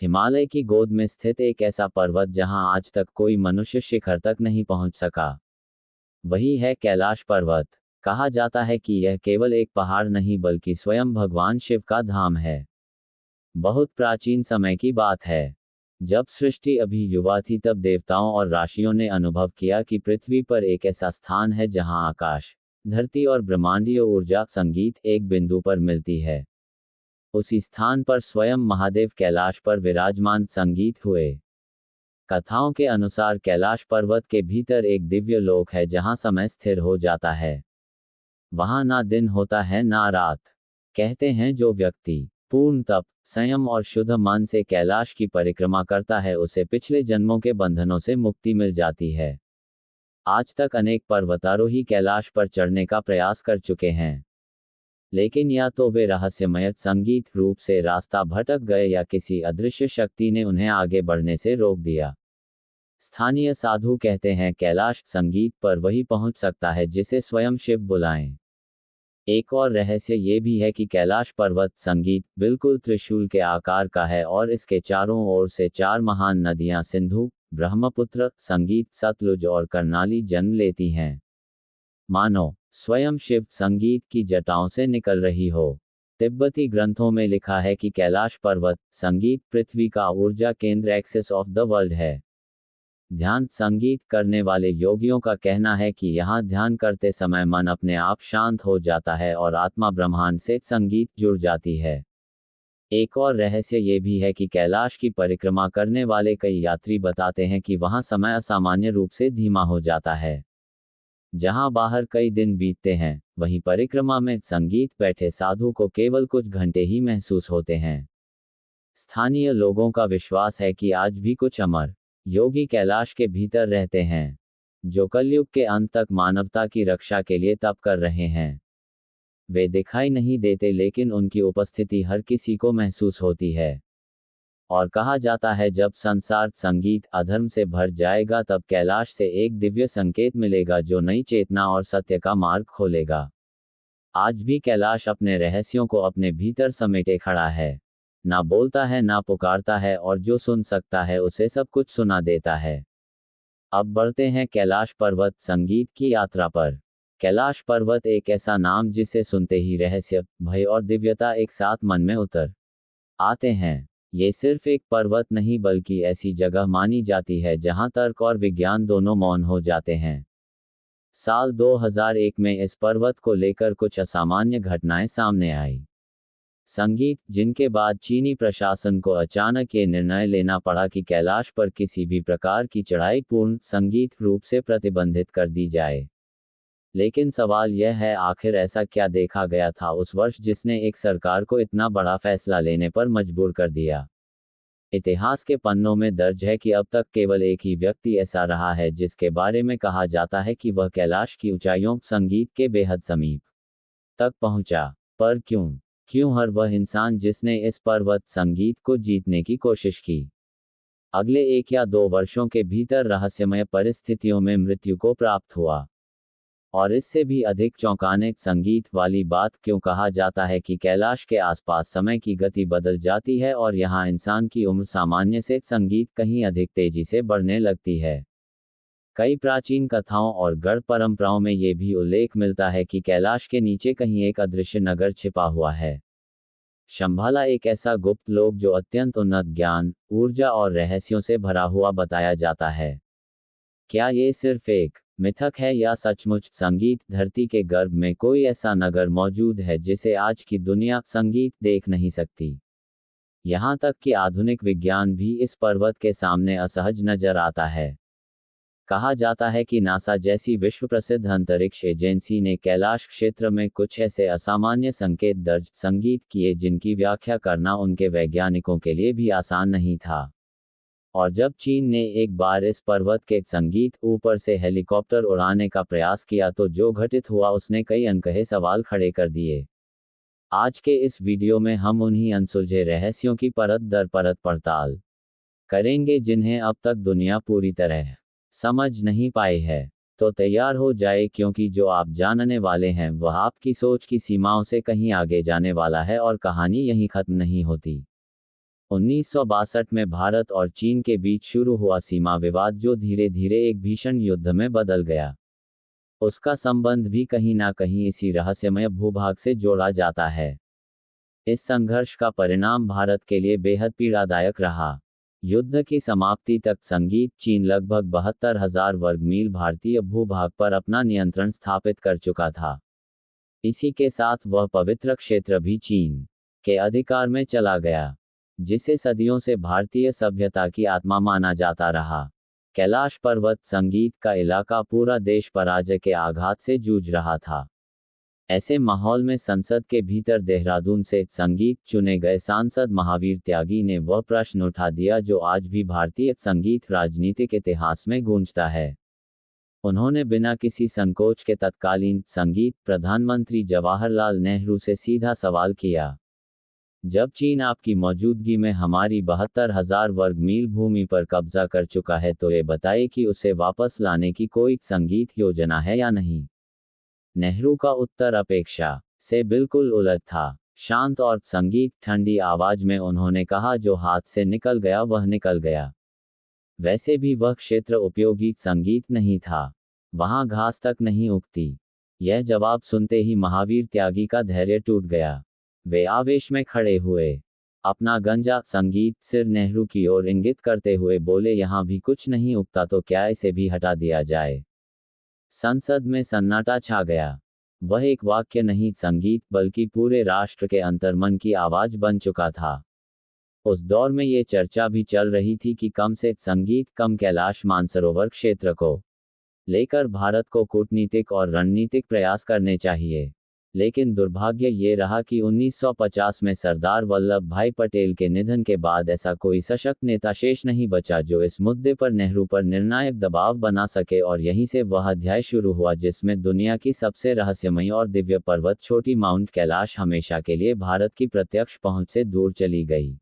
हिमालय की गोद में स्थित एक ऐसा पर्वत जहां आज तक कोई मनुष्य शिखर तक नहीं पहुंच सका, वही है कैलाश पर्वत। कहा जाता है कि यह केवल एक पहाड़ नहीं बल्कि स्वयं भगवान शिव का धाम है। बहुत प्राचीन समय की बात है। जब सृष्टि अभी युवा थी तब देवताओं और राशियों ने अनुभव किया कि पृथ्वी पर एक ऐसा स्थान है जहां आकाश, धरती और ब्रह्मांडीय ऊर्जा संगीत एक बिंदु पर मिलती है। उसी स्थान पर स्वयं महादेव कैलाश पर विराजमान संगीत हुए। कथाओं के अनुसार कैलाश पर्वत के भीतर एक दिव्य लोक है जहां समय स्थिर हो जाता है। वहां ना दिन होता है ना रात। कहते हैं जो व्यक्ति पूर्ण तप, संयम और शुद्ध मन से कैलाश की परिक्रमा करता है उसे पिछले जन्मों के बंधनों से मुक्ति मिल जाती है। आज तक अनेक पर्वतारोही कैलाश पर चढ़ने का प्रयास कर चुके हैं, लेकिन या तो वे रहस्यमय संगीत रूप से रास्ता भटक गए या किसी अदृश्य शक्ति ने उन्हें आगे बढ़ने से रोक दिया। स्थानीय साधु कहते हैं कैलाश संगीत पर वही पहुंच सकता है जिसे स्वयं शिव बुलाएं। एक और रहस्य ये भी है कि कैलाश पर्वत संगीत बिल्कुल त्रिशूल के आकार का है और इसके चारों ओर से चार महान नदियां सिंधु, ब्रह्मपुत्र, संगीत, सतलुज और कर्नाली जन्म लेती हैं। मानो स्वयं शिव संगीत की जटाओं से निकल रही हो। तिब्बती ग्रंथों में लिखा है कि कैलाश पर्वत संगीत पृथ्वी का ऊर्जा केंद्र एक्सेस ऑफ द वर्ल्ड है। ध्यान संगीत करने वाले योगियों का कहना है कि यहाँ ध्यान करते समय मन अपने आप शांत हो जाता है और आत्मा ब्रह्मांड से संगीत जुड़ जाती है। एक और रहस्य ये भी है कि कैलाश की परिक्रमा करने वाले कई यात्री बताते हैं कि वहाँ समय असामान्य रूप से धीमा हो जाता है। जहां बाहर कई दिन बीतते हैं, वहीं परिक्रमा में संगीत बैठे साधु को केवल कुछ घंटे ही महसूस होते हैं। स्थानीय लोगों का विश्वास है कि आज भी कुछ अमर योगी कैलाश के भीतर रहते हैं, जो कलयुग के अंत तक मानवता की रक्षा के लिए तप कर रहे हैं। वे दिखाई नहीं देते लेकिन उनकी उपस्थिति हर किसी को महसूस होती है। और कहा जाता है जब संसार संगीत अधर्म से भर जाएगा तब कैलाश से एक दिव्य संकेत मिलेगा जो नई चेतना और सत्य का मार्ग खोलेगा। आज भी कैलाश अपने रहस्यों को अपने भीतर समेटे खड़ा है। ना बोलता है ना पुकारता है और जो सुन सकता है उसे सब कुछ सुना देता है। अब बढ़ते हैं कैलाश पर्वत संगीत की यात्रा पर। कैलाश पर्वत एक ऐसा नाम जिसे सुनते ही रहस्य, भय और दिव्यता एक साथ मन में उतर आते हैं। ये सिर्फ एक पर्वत नहीं बल्कि ऐसी जगह मानी जाती है जहां तर्क और विज्ञान दोनों मौन हो जाते हैं। साल 2001 में इस पर्वत को लेकर कुछ असामान्य घटनाएं सामने आई। संगीत, जिनके बाद चीनी प्रशासन को अचानक ये निर्णय लेना पड़ा कि कैलाश पर किसी भी प्रकार की चढ़ाई पूर्ण संगीत रूप से प्रतिबंधित कर दी जाए। लेकिन सवाल यह है आखिर ऐसा क्या देखा गया था उस वर्ष जिसने एक सरकार को इतना बड़ा फैसला लेने पर मजबूर कर दिया। इतिहास के पन्नों में दर्ज है कि अब तक केवल एक ही व्यक्ति ऐसा रहा है जिसके बारे में कहा जाता है कि वह कैलाश की ऊंचाइयों संगीत के बेहद समीप तक पहुंचा। पर क्यों हर वह इंसान जिसने इस पर्वत संगीत को जीतने की कोशिश की, अगले 1 या 2 वर्षों के भीतर रहस्यमय परिस्थितियों में मृत्यु को प्राप्त हुआ। और इससे भी अधिक चौंकाने संगीत वाली बात क्यों कहा जाता है कि कैलाश के आसपास समय की गति बदल जाती है और यहाँ इंसान की उम्र सामान्य से संगीत कहीं अधिक तेजी से बढ़ने लगती है। कई प्राचीन कथाओं और गढ़ परंपराओं में ये भी उल्लेख मिलता है कि कैलाश के नीचे कहीं एक अदृश्य नगर छिपा हुआ है। शंभाला एक ऐसा गुप्त लोक जो अत्यंत उन्नत ज्ञान, ऊर्जा और रहस्यों से भरा हुआ बताया जाता है। क्या ये सिर्फ एक मिथक है या सचमुच संगीत धरती के गर्भ में कोई ऐसा नगर मौजूद है जिसे आज की दुनिया संगीत देख नहीं सकती? यहाँ तक कि आधुनिक विज्ञान भी इस पर्वत के सामने असहज नजर आता है। कहा जाता है कि नासा जैसी विश्व प्रसिद्ध अंतरिक्ष एजेंसी ने कैलाश क्षेत्र में कुछ ऐसे असामान्य संकेत दर्ज संगीत किए जिनकी व्याख्या करना उनके वैज्ञानिकों के लिए भी आसान नहीं था। और जब चीन ने एक बार इस पर्वत के संगीत ऊपर से हेलीकॉप्टर उड़ाने का प्रयास किया तो जो घटित हुआ उसने कई अनकहे सवाल खड़े कर दिए। आज के इस वीडियो में हम उन्हीं अनसुलझे रहस्यों की परत दर परत पड़ताल करेंगे जिन्हें अब तक दुनिया पूरी तरह समझ नहीं पाई है। तो तैयार हो जाए क्योंकि जो आप जानने वाले हैं वह आपकी सोच की सीमाओं से कहीं आगे जाने वाला है और कहानी यहीं खत्म नहीं होती। 1962 में भारत और चीन के बीच शुरू हुआ सीमा विवाद जो धीरे धीरे एक भीषण युद्ध में बदल गया। उसका संबंध भी कहीं ना कहीं इसी रहस्यमय भूभाग से जोड़ा जाता है। इस संघर्ष का परिणाम भारत के लिए बेहद पीड़ादायक रहा। युद्ध की समाप्ति तक संगीत चीन लगभग 72,000 वर्ग मील भारतीय भूभाग पर अपना नियंत्रण स्थापित कर चुका था। इसी के साथ वह पवित्र क्षेत्र भी चीन के अधिकार में चला गया, जिसे सदियों से भारतीय सभ्यता की आत्मा माना जाता रहा। कैलाश पर्वत संगीत का इलाका पूरा देश पराजय के आघात से जूझ रहा था। ऐसे माहौल में संसद के भीतर देहरादून से संगीत चुने गए सांसद महावीर त्यागी ने वह प्रश्न उठा दिया जो आज भी भारतीय संगीत राजनीतिक इतिहास में गूंजता है। उन्होंने बिना किसी संकोच के तत्कालीन संगीत प्रधानमंत्री जवाहरलाल नेहरू से सीधा सवाल किया, जब चीन आपकी मौजूदगी में हमारी 72,000 वर्ग मील भूमि पर कब्जा कर चुका है तो ये बताइए कि उसे वापस लाने की कोई संगीत योजना है या नहीं। नेहरू का उत्तर अपेक्षा से बिल्कुल उलट था। शांत और संगीत ठंडी आवाज में उन्होंने कहा, जो हाथ से निकल गया वह निकल गया। वैसे भी वह क्षेत्र उपयोगी संगीत नहीं था, वहां घास तक नहीं उगती। यह जवाब सुनते ही महावीर त्यागी का धैर्य टूट गया। वे आवेश में खड़े हुए, अपना गंजा संगीत सिर नेहरू की ओर इंगित करते हुए बोले, यहां भी कुछ नहीं उगता तो क्या इसे भी हटा दिया जाए। संसद में सन्नाटा छा गया। वह एक वाक्य नहीं संगीत बल्कि पूरे राष्ट्र के अंतर्मन की आवाज बन चुका था। उस दौर में ये चर्चा भी चल रही थी कि कम से संगीत कम कैलाश मानसरोवर क्षेत्र को लेकर भारत को कूटनीतिक और रणनीतिक प्रयास करने चाहिए। लेकिन दुर्भाग्य ये रहा कि 1950 में सरदार वल्लभ भाई पटेल के निधन के बाद ऐसा कोई सशक्त नेता शेष नहीं बचा जो इस मुद्दे पर नेहरू पर निर्णायक दबाव बना सके, और यहीं से वह अध्याय शुरू हुआ जिसमें दुनिया की सबसे रहस्यमयी और दिव्य पर्वत छोटी माउंट कैलाश हमेशा के लिए भारत की प्रत्यक्ष पहुंच से दूर चली गई।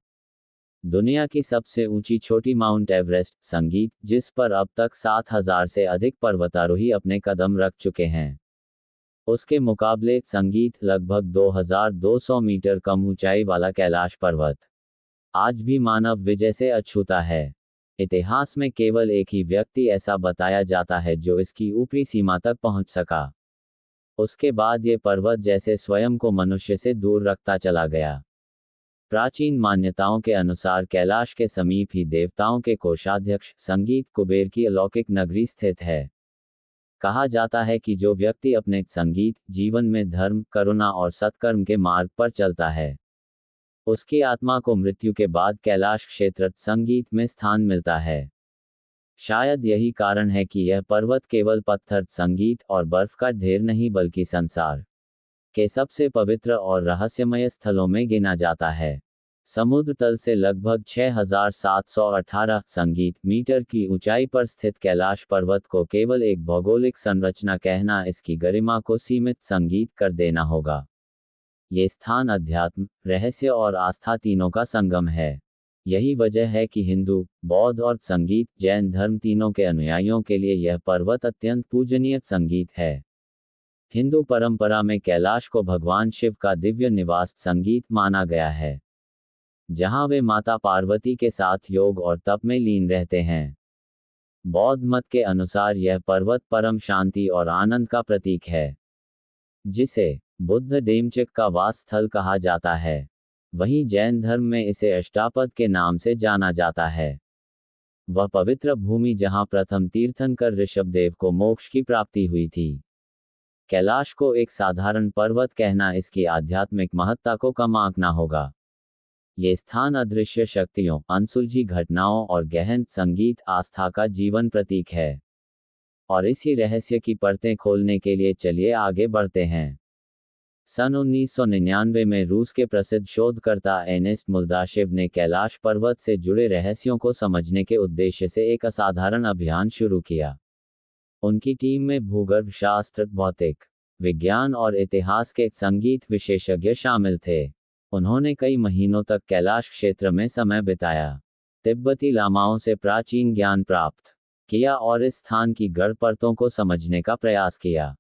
दुनिया की सबसे ऊंची छोटी माउंट एवरेस्ट संगीत, जिस पर अब तक 7,000 से अधिक पर्वतारोही अपने कदम रख चुके हैं, उसके मुकाबले संगीत लगभग 2,200 मीटर कम ऊंचाई वाला कैलाश पर्वत आज भी मानव विजय से अछूता है। इतिहास में केवल एक ही व्यक्ति ऐसा बताया जाता है जो इसकी ऊपरी सीमा तक पहुंच सका। उसके बाद ये पर्वत जैसे स्वयं को मनुष्य से दूर रखता चला गया। प्राचीन मान्यताओं के अनुसार कैलाश के समीप ही देवताओं के कोषाध्यक्ष संगीत कुबेर की अलौकिक नगरी स्थित है। कहा जाता है कि जो व्यक्ति अपने संगीत जीवन में धर्म, करुणा और सत्कर्म के मार्ग पर चलता है, उसकी आत्मा को मृत्यु के बाद कैलाश क्षेत्र संगीत में स्थान मिलता है। शायद यही कारण है कि यह पर्वत केवल पत्थर, संगीत और बर्फ का ढेर नहीं बल्कि संसार के सबसे पवित्र और रहस्यमय स्थलों में गिना जाता है। समुद्र तल से लगभग 6,718 संगीत मीटर की ऊंचाई पर स्थित कैलाश पर्वत को केवल एक भौगोलिक संरचना कहना इसकी गरिमा को सीमित संगीत कर देना होगा। ये स्थान अध्यात्म, रहस्य और आस्था तीनों का संगम है। यही वजह है कि हिंदू, बौद्ध और संगीत जैन धर्म तीनों के अनुयायियों के लिए यह पर्वत अत्यंत पूजनीय संगीत है। हिंदू परंपरा में कैलाश को भगवान शिव का दिव्य निवास संगीत माना गया है, जहां वे माता पार्वती के साथ योग और तप में लीन रहते हैं। बौद्ध मत के अनुसार यह पर्वत परम शांति और आनंद का प्रतीक है, जिसे बुद्ध डेमचक का वास स्थल कहा जाता है। वहीं जैन धर्म में इसे अष्टापद के नाम से जाना जाता है, वह पवित्र भूमि जहां प्रथम तीर्थंकर ऋषभदेव को मोक्ष की प्राप्ति हुई थी। कैलाश को एक साधारण पर्वत कहना इसकी आध्यात्मिक महत्ता को कम आंकना होगा। ये स्थान अदृश्य शक्तियों, अनसुलझी घटनाओं और गहन संगीत आस्था का जीवन प्रतीक है। और इसी रहस्य की परतें खोलने के लिए चलिए आगे बढ़ते हैं। सन 1999 में रूस के प्रसिद्ध शोधकर्ता एर्नेस्ट मुल्दाशेव ने कैलाश पर्वत से जुड़े रहस्यों को समझने के उद्देश्य से एक असाधारण अभियान शुरू किया। उनकी टीम में भूगर्भ शास्त्र, भौतिक विज्ञान और इतिहास के संगीत विशेषज्ञ शामिल थे। उन्होंने कई महीनों तक कैलाश क्षेत्र में समय बिताया, तिब्बती लामाओं से प्राचीन ज्ञान प्राप्त किया और इस स्थान की गढ़ परतों को समझने का प्रयास किया।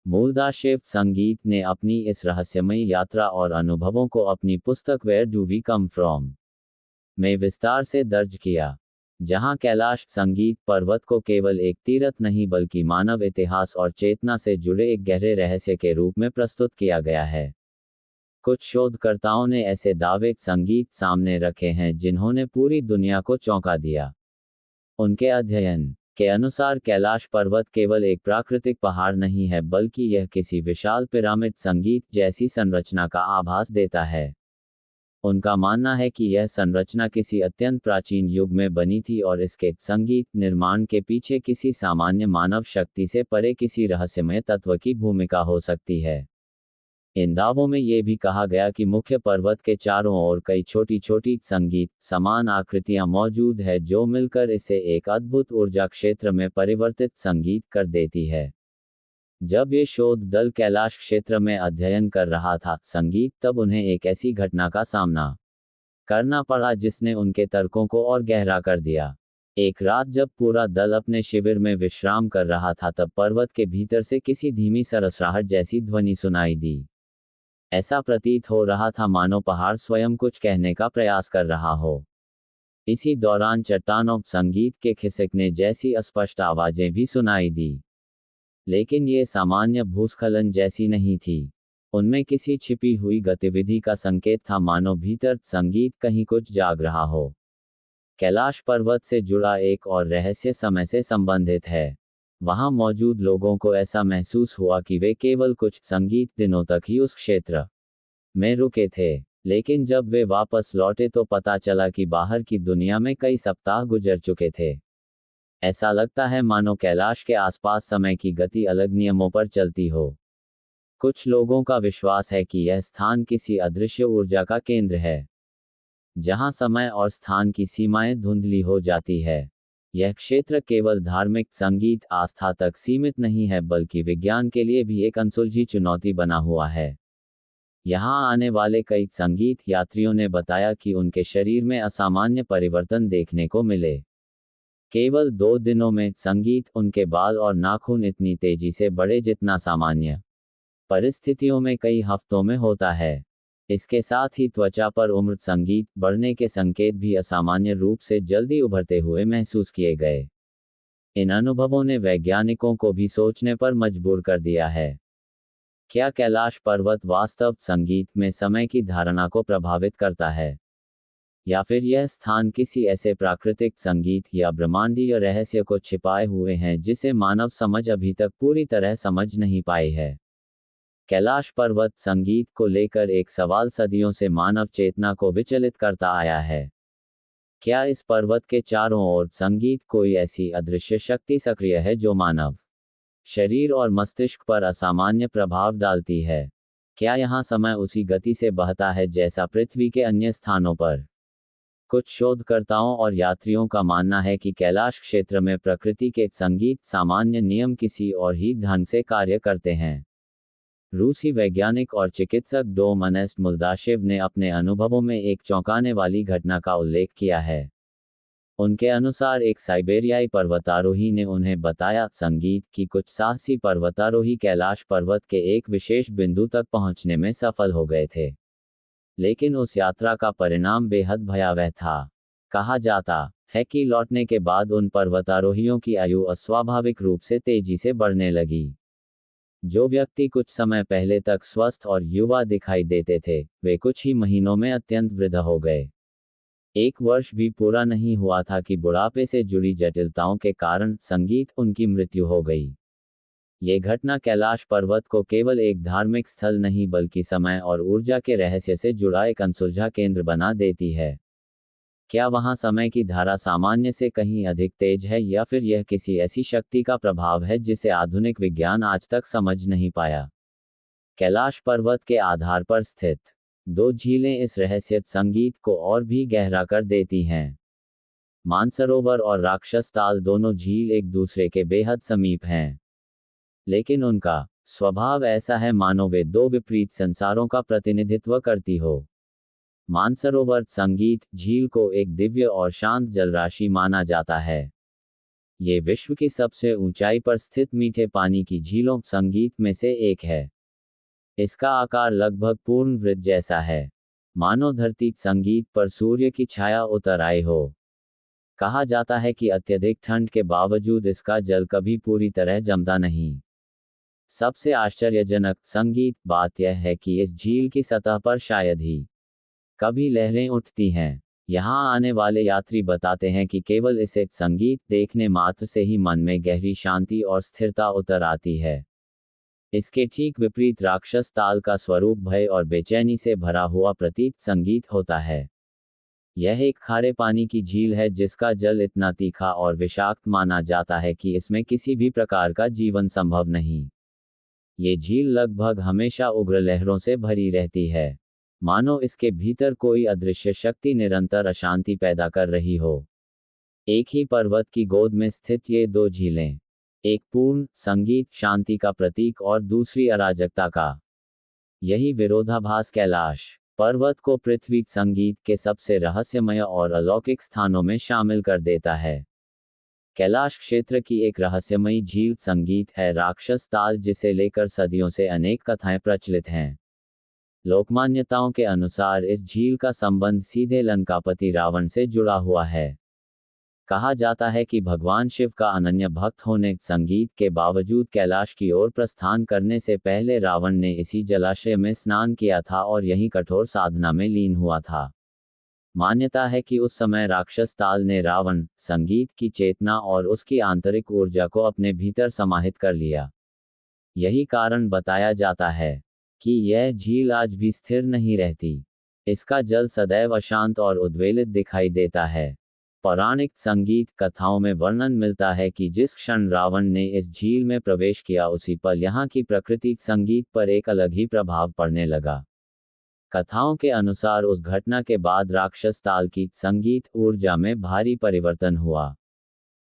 मुल्दाशेव संगीत ने अपनी इस रहस्यमयी यात्रा और अनुभवों को अपनी पुस्तक where do we come from में विस्तार से दर्ज किया, जहां कैलाश संगीत पर्वत को केवल एक तीर्थ नहीं बल्कि मानव इतिहास और चेतना से जुड़े एक गहरे रहस्य के रूप में प्रस्तुत किया गया है। कुछ शोधकर्ताओं ने ऐसे दावे संगीत सामने रखे हैं जिन्होंने पूरी दुनिया को चौंका दिया। उनके अध्ययन के अनुसार कैलाश पर्वत केवल एक प्राकृतिक पहाड़ नहीं है बल्कि यह किसी विशाल पिरामिड संगीत जैसी संरचना का आभास देता है। उनका मानना है कि यह संरचना किसी अत्यंत प्राचीन युग में बनी थी और इसके संगीत निर्माण के पीछे किसी सामान्य मानव शक्ति से परे किसी रहस्यमय तत्व की भूमिका हो सकती है। इन दावों में यह भी कहा गया कि मुख्य पर्वत के चारों ओर कई छोटी छोटी संगीत समान आकृतियां मौजूद है जो मिलकर इसे एक अद्भुत ऊर्जा क्षेत्र में परिवर्तित संगीत कर देती है। जब ये शोध दल कैलाश क्षेत्र में अध्ययन कर रहा था संगीत, तब उन्हें एक ऐसी घटना का सामना करना पड़ा जिसने उनके तर्कों को और गहरा कर दिया। एक रात जब पूरा दल अपने शिविर में विश्राम कर रहा था तब पर्वत के भीतर से किसी धीमी सरसराहट जैसी ध्वनि सुनाई दी। ऐसा प्रतीत हो रहा था मानो पहाड़ स्वयं कुछ कहने का प्रयास कर रहा हो। इसी दौरान चट्टानों संगीत के खिसकने जैसी अस्पष्ट आवाजें भी सुनाई दी, लेकिन ये सामान्य भूस्खलन जैसी नहीं थी। उनमें किसी छिपी हुई गतिविधि का संकेत था, मानो भीतर संगीत कहीं कुछ जाग रहा हो। कैलाश पर्वत से जुड़ा एक और रहस्य समय से संबंधित है। वहां मौजूद लोगों को ऐसा महसूस हुआ कि वे केवल कुछ संगीत दिनों तक ही उस क्षेत्र में रुके थे, लेकिन जब वे वापस लौटे तो पता चला कि बाहर की दुनिया में कई सप्ताह गुजर चुके थे। ऐसा लगता है मानो कैलाश के आसपास समय की गति अलग नियमों पर चलती हो। कुछ लोगों का विश्वास है कि यह स्थान किसी अदृश्य ऊर्जा का केंद्र है, जहां समय और स्थान की सीमाएं धुंधली हो जाती है। यह क्षेत्र केवल धार्मिक संगीत आस्था तक सीमित नहीं है बल्कि विज्ञान के लिए भी एक अनसुलझी चुनौती बना हुआ है। यहां आने वाले कई संगीत यात्रियों ने बताया कि उनके शरीर में असामान्य परिवर्तन देखने को मिले। केवल 2 दिनों में संगीत उनके बाल और नाखून इतनी तेजी से बढ़े जितना सामान्य परिस्थितियों में कई हफ्तों में होता है। इसके साथ ही त्वचा पर उम्र संगीत बढ़ने के संकेत भी असामान्य रूप से जल्दी उभरते हुए महसूस किए गए। इन अनुभवों ने वैज्ञानिकों को भी सोचने पर मजबूर कर दिया है। क्या कैलाश पर्वत वास्तव संगीत में समय की धारणा को प्रभावित करता है, या फिर यह स्थान किसी ऐसे प्राकृतिक संगीत या ब्रह्मांडीय रहस्य को छिपाए हुए हैं जिसे मानव समझ अभी तक पूरी तरह समझ नहीं पाई है? कैलाश पर्वत संगीत को लेकर एक सवाल सदियों से मानव चेतना को विचलित करता आया है। क्या इस पर्वत के चारों ओर संगीत कोई ऐसी अदृश्य शक्ति सक्रिय है जो मानव शरीर और मस्तिष्क पर असामान्य प्रभाव डालती है? क्या यहाँ समय उसी गति से बहता है जैसा पृथ्वी के अन्य स्थानों पर? कुछ शोधकर्ताओं और यात्रियों का मानना है कि कैलाश क्षेत्र में प्रकृति के संगीत सामान्य नियम किसी और ही ढंग से कार्य करते हैं। रूसी वैज्ञानिक और चिकित्सक डोमनेस्ट मुल्दाशेव ने अपने अनुभवों में एक चौंकाने वाली घटना का उल्लेख किया है। उनके अनुसार एक साइबेरियाई पर्वतारोही ने उन्हें बताया संगीत कि कुछ साहसी पर्वतारोही कैलाश पर्वत के एक विशेष बिंदु तक पहुंचने में सफल हो गए थे, लेकिन उस यात्रा का परिणाम बेहद भयावह था। कहा जाता है कि लौटने के बाद उन पर्वतारोहियों की आयु अस्वाभाविक रूप से तेजी से बढ़ने लगी। जो व्यक्ति कुछ समय पहले तक स्वस्थ और युवा दिखाई देते थे, वे कुछ ही महीनों में अत्यंत वृद्ध हो गए। 1 वर्ष भी पूरा नहीं हुआ था कि बुढ़ापे से जुड़ी जटिलताओं के कारण संगीत उनकी मृत्यु हो गई। ये घटना कैलाश पर्वत को केवल एक धार्मिक स्थल नहीं बल्कि समय और ऊर्जा के रहस्य से जुड़ा एक अनसुलझा केंद्र बना देती है। क्या वहां समय की धारा सामान्य से कहीं अधिक तेज है, या फिर यह किसी ऐसी शक्ति का प्रभाव है जिसे आधुनिक विज्ञान आज तक समझ नहीं पाया? कैलाश पर्वत के आधार पर स्थित 2 झीलें इस रहस्य संगीत को और भी गहरा कर देती हैं। मानसरोवर और राक्षस ताल दोनों झील एक दूसरे के बेहद समीप हैं, लेकिन उनका स्वभाव ऐसा है मानो वे 2 विपरीत संसारों का प्रतिनिधित्व करती हो। मानसरोवर संगीत झील को एक दिव्य और शांत जलराशि माना जाता है। ये विश्व की सबसे ऊंचाई पर स्थित मीठे पानी की झीलों संगीत में से एक है। इसका आकार लगभग पूर्ण वृत्त जैसा है। मानो धरती संगीत पर सूर्य की छाया उतर आई हो। कहा जाता है कि अत्यधिक ठंड के बावजूद इसका जल कभी पूरी तरह जमता नहीं। सबसे आश्चर्यजनक संगीत बात यह है कि इस झील की सतह पर शायद ही कभी लहरें उठती हैं। यहाँ आने वाले यात्री बताते हैं कि केवल इसे संगीत देखने मात्र से ही मन में गहरी शांति और स्थिरता उतर आती है। इसके ठीक विपरीत राक्षस ताल का स्वरूप भय और बेचैनी से भरा हुआ प्रतीत संगीत होता है। यह एक खारे पानी की झील है जिसका जल इतना तीखा और विषाक्त माना जाता है कि इसमें किसी भी प्रकार का जीवन संभव नहीं। ये झील लगभग हमेशा उग्र लहरों से भरी रहती है, मानो इसके भीतर कोई अदृश्य शक्ति निरंतर अशांति पैदा कर रही हो। एक ही पर्वत की गोद में स्थित ये दो झीलें, एक पूर्ण संगीत शांति का प्रतीक और दूसरी अराजकता का। यही विरोधाभास कैलाश पर्वत को पृथ्वी संगीत के सबसे रहस्यमय और अलौकिक स्थानों में शामिल कर देता है। कैलाश क्षेत्र की एक रहस्यमयी झील संगीत है राक्षस ताल, जिसे लेकर सदियों से अनेक कथाएं प्रचलित हैं। लोकमान्यताओं के अनुसार इस झील का संबंध सीधे लंकापति रावण से जुड़ा हुआ है। कहा जाता है कि भगवान शिव का अनन्य भक्त होने संगीत के बावजूद कैलाश की ओर प्रस्थान करने से पहले रावण ने इसी जलाशय में स्नान किया था और यहीं कठोर साधना में लीन हुआ था। मान्यता है कि उस समय राक्षस ताल ने रावण संगीत की चेतना और उसकी आंतरिक ऊर्जा को अपने भीतर समाहित कर लिया। यही कारण बताया जाता है कि यह झील आज भी स्थिर नहीं रहती। इसका जल सदैव अशांत और उद्वेलित दिखाई देता है। पौराणिक संगीत कथाओं में वर्णन मिलता है कि जिस क्षण रावण ने इस झील में प्रवेश किया उसी पल यहाँ की प्रकृति संगीत पर एक अलग ही प्रभाव पड़ने लगा। कथाओं के अनुसार उस घटना के बाद राक्षस ताल की संगीत ऊर्जा में भारी परिवर्तन हुआ।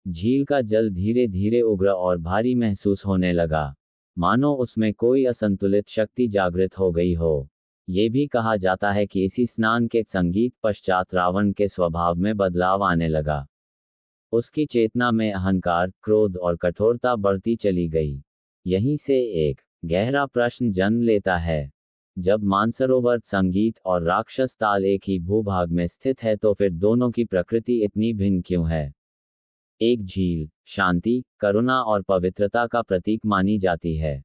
झील का जल धीरे धीरे उग्र और भारी महसूस होने लगा, मानो उसमें कोई असंतुलित शक्ति जागृत हो गई हो। ये भी कहा जाता है कि इसी स्नान के संगीत पश्चात रावण के स्वभाव में बदलाव आने लगा। उसकी चेतना में अहंकार, क्रोध और कठोरता बढ़ती चली गई। यहीं से एक गहरा प्रश्न जन्म लेता है, जब मानसरोवर संगीत और राक्षस ताल एक ही भूभाग में स्थित है तो फिर दोनों की प्रकृति इतनी भिन्न क्यों है? एक झील शांति, करुणा और पवित्रता का प्रतीक मानी जाती है,